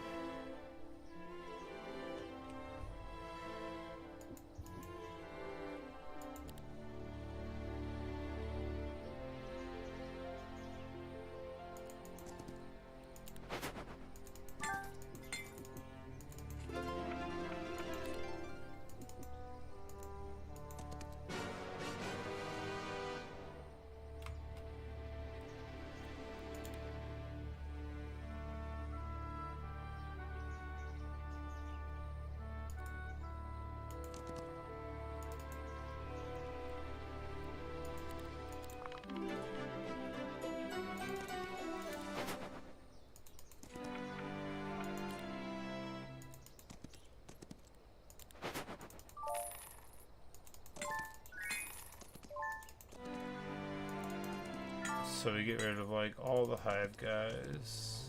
Speaker 1: So we get rid of like all the hive guys.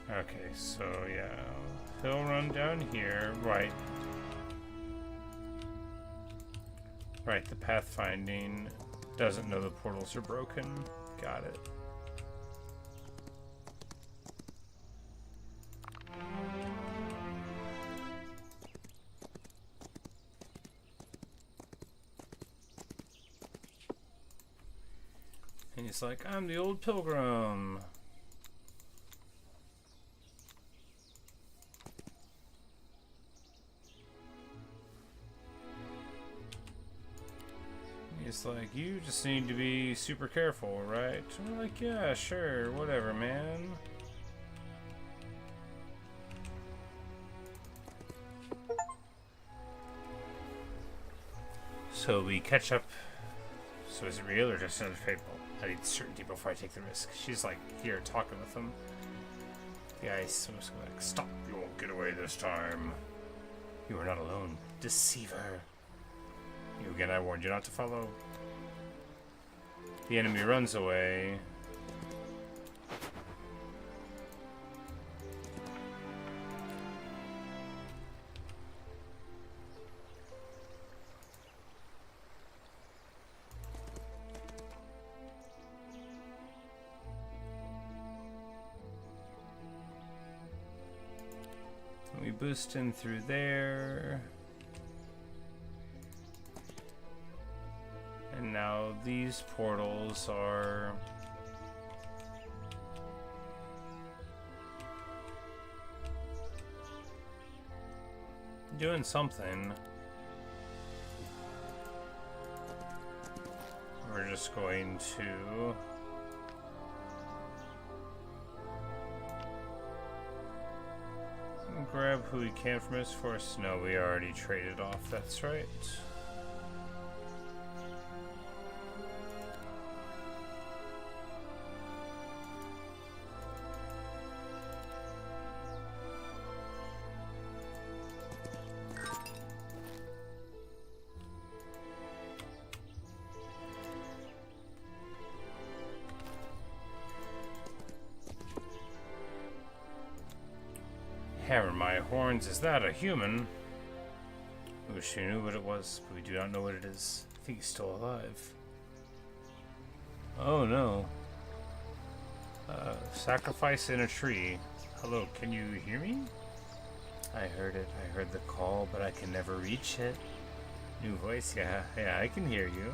Speaker 1: Okay, so yeah, he'll run down here, right. Right, the pathfinding doesn't know the portals are broken. Got it. And he's like, I'm the old pilgrim. It's like, you just need to be super careful, right? I'm like, yeah, sure, whatever, man. So we catch up. So is it real or just another fable? I need certainty before I take the risk. She's like here talking with him. The ice was like, stop, you won't get away this time. You are not alone, deceiver. You again, I warned you not to follow. The enemy runs away. We boost in through there. And now these portals are doing something. We're just going to grab who we can from his force. No, we already traded off, that's right. Hammer my horns, is that a human? I wish we knew what it was, but we do not know what it is. I think he's still alive. Oh no. Sacrifice in a tree. Hello, can you hear me? I heard it. I heard the call, but I can never reach it. New voice, yeah, I can hear you.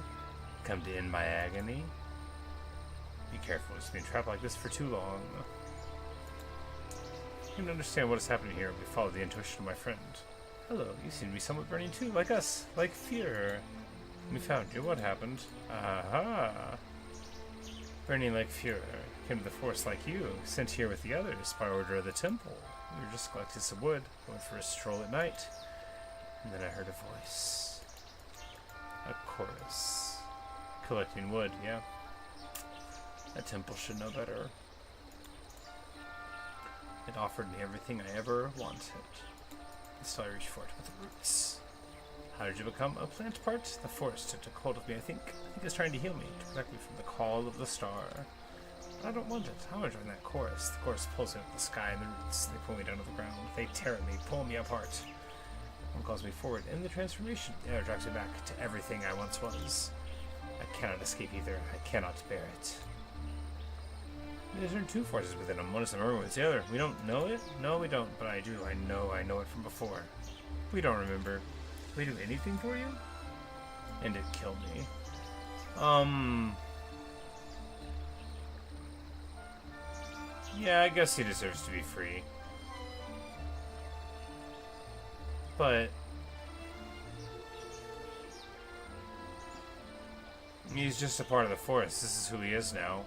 Speaker 1: Come to end my agony. Be careful, it's been trapped like this for too long. I can understand what is happening here. We follow the intuition of my friend. Hello, you seem to be somewhat burning too, like us, like fear. We found you. What happened? Aha! Burning like fear. Came to the forest like you, sent here with the others by order of the temple. We were just collecting some wood, going for a stroll at night. And then I heard a voice. A chorus. Collecting wood, yeah. That temple should know better. It offered me everything I ever wanted. So I reached for it with the roots. How did you become a plant part? The forest took hold of me, I think. It's trying to heal me, to protect me from the call of the star. But I don't want it. I want to join that chorus. The chorus pulls me up the sky and the roots. They pull me down to the ground. They tear at me, pull me apart. One calls me forward in the transformation. The other drags me back to everything I once was. I cannot escape either. I cannot bear it. There's two forces within them. One is the memory, one's the other. We don't know it? No, we don't. But I do. I know it from before. We don't remember. Did we do anything for you? And it killed me. Yeah, I guess he deserves to be free. But he's just a part of the Force. This is who he is now.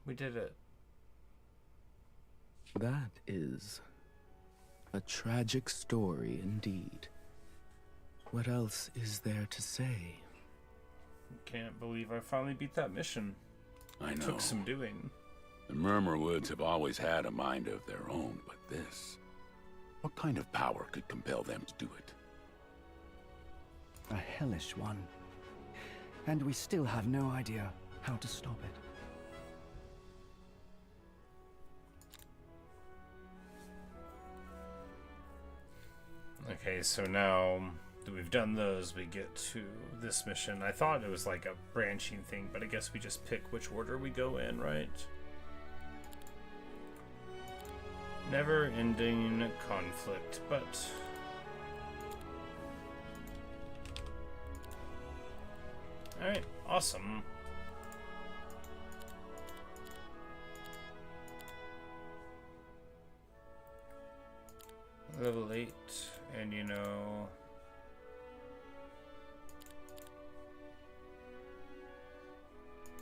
Speaker 1: We did it.
Speaker 2: That is a tragic story indeed. What else is there to say?
Speaker 1: Can't believe I finally beat that mission.
Speaker 3: I know.
Speaker 1: Took some doing.
Speaker 3: The Murmurwoods have always had a mind of their own, but this... What kind of power could compel them to do it?
Speaker 4: A hellish one. And we still have no idea how to stop it.
Speaker 1: Okay, so now that we've done those, we get to this mission. I thought it was like a branching thing, but I guess we just pick which order we go in, right? Never-ending conflict, but... Alright, awesome. Level 8, and you know...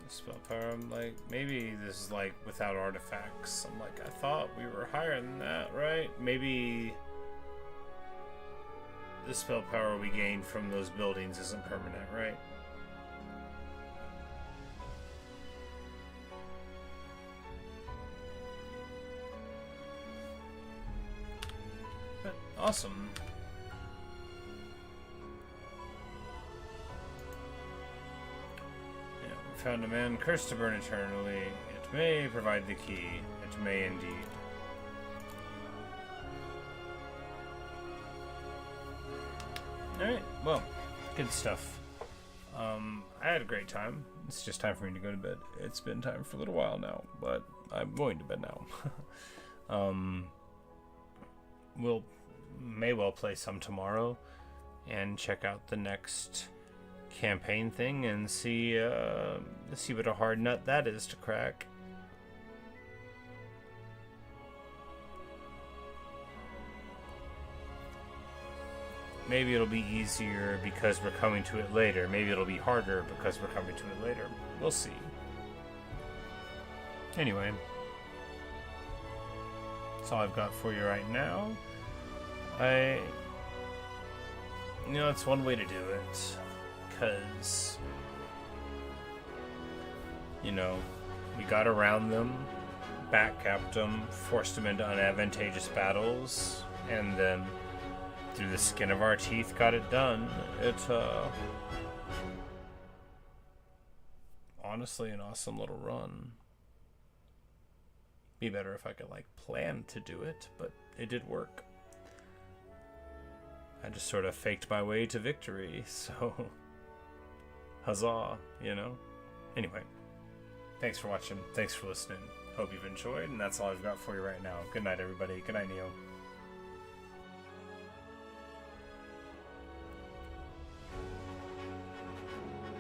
Speaker 1: Spell power, I'm like, maybe this is like without artifacts. I'm like, I thought we were higher than that, right? Maybe the spell power we gained from those buildings isn't permanent, right? But awesome. Found a man cursed to burn eternally. It may provide the key. It may indeed. Alright, well, good stuff. I had a great time. It's just time for me to go to bed. It's been time for a little while now, but I'm going to bed now. We'll may well play some tomorrow and check out the next campaign thing and see what a hard nut that is to crack. Maybe it'll be easier because we're coming to it later. Maybe it'll be harder because we're coming to it later. We'll see. Anyway, that's all I've got for you right now. It's one way to do it. Because, we got around them, backcapped them, forced them into unadvantageous battles, and then through the skin of our teeth got it done. It's honestly an awesome little run. Be better if I could plan to do it, but it did work. I just sort of faked my way to victory, so huzzah, Anyway, thanks for watching. Thanks for listening. Hope you've enjoyed, and that's all I've got for you right now. Good night, everybody. Good night, Neo.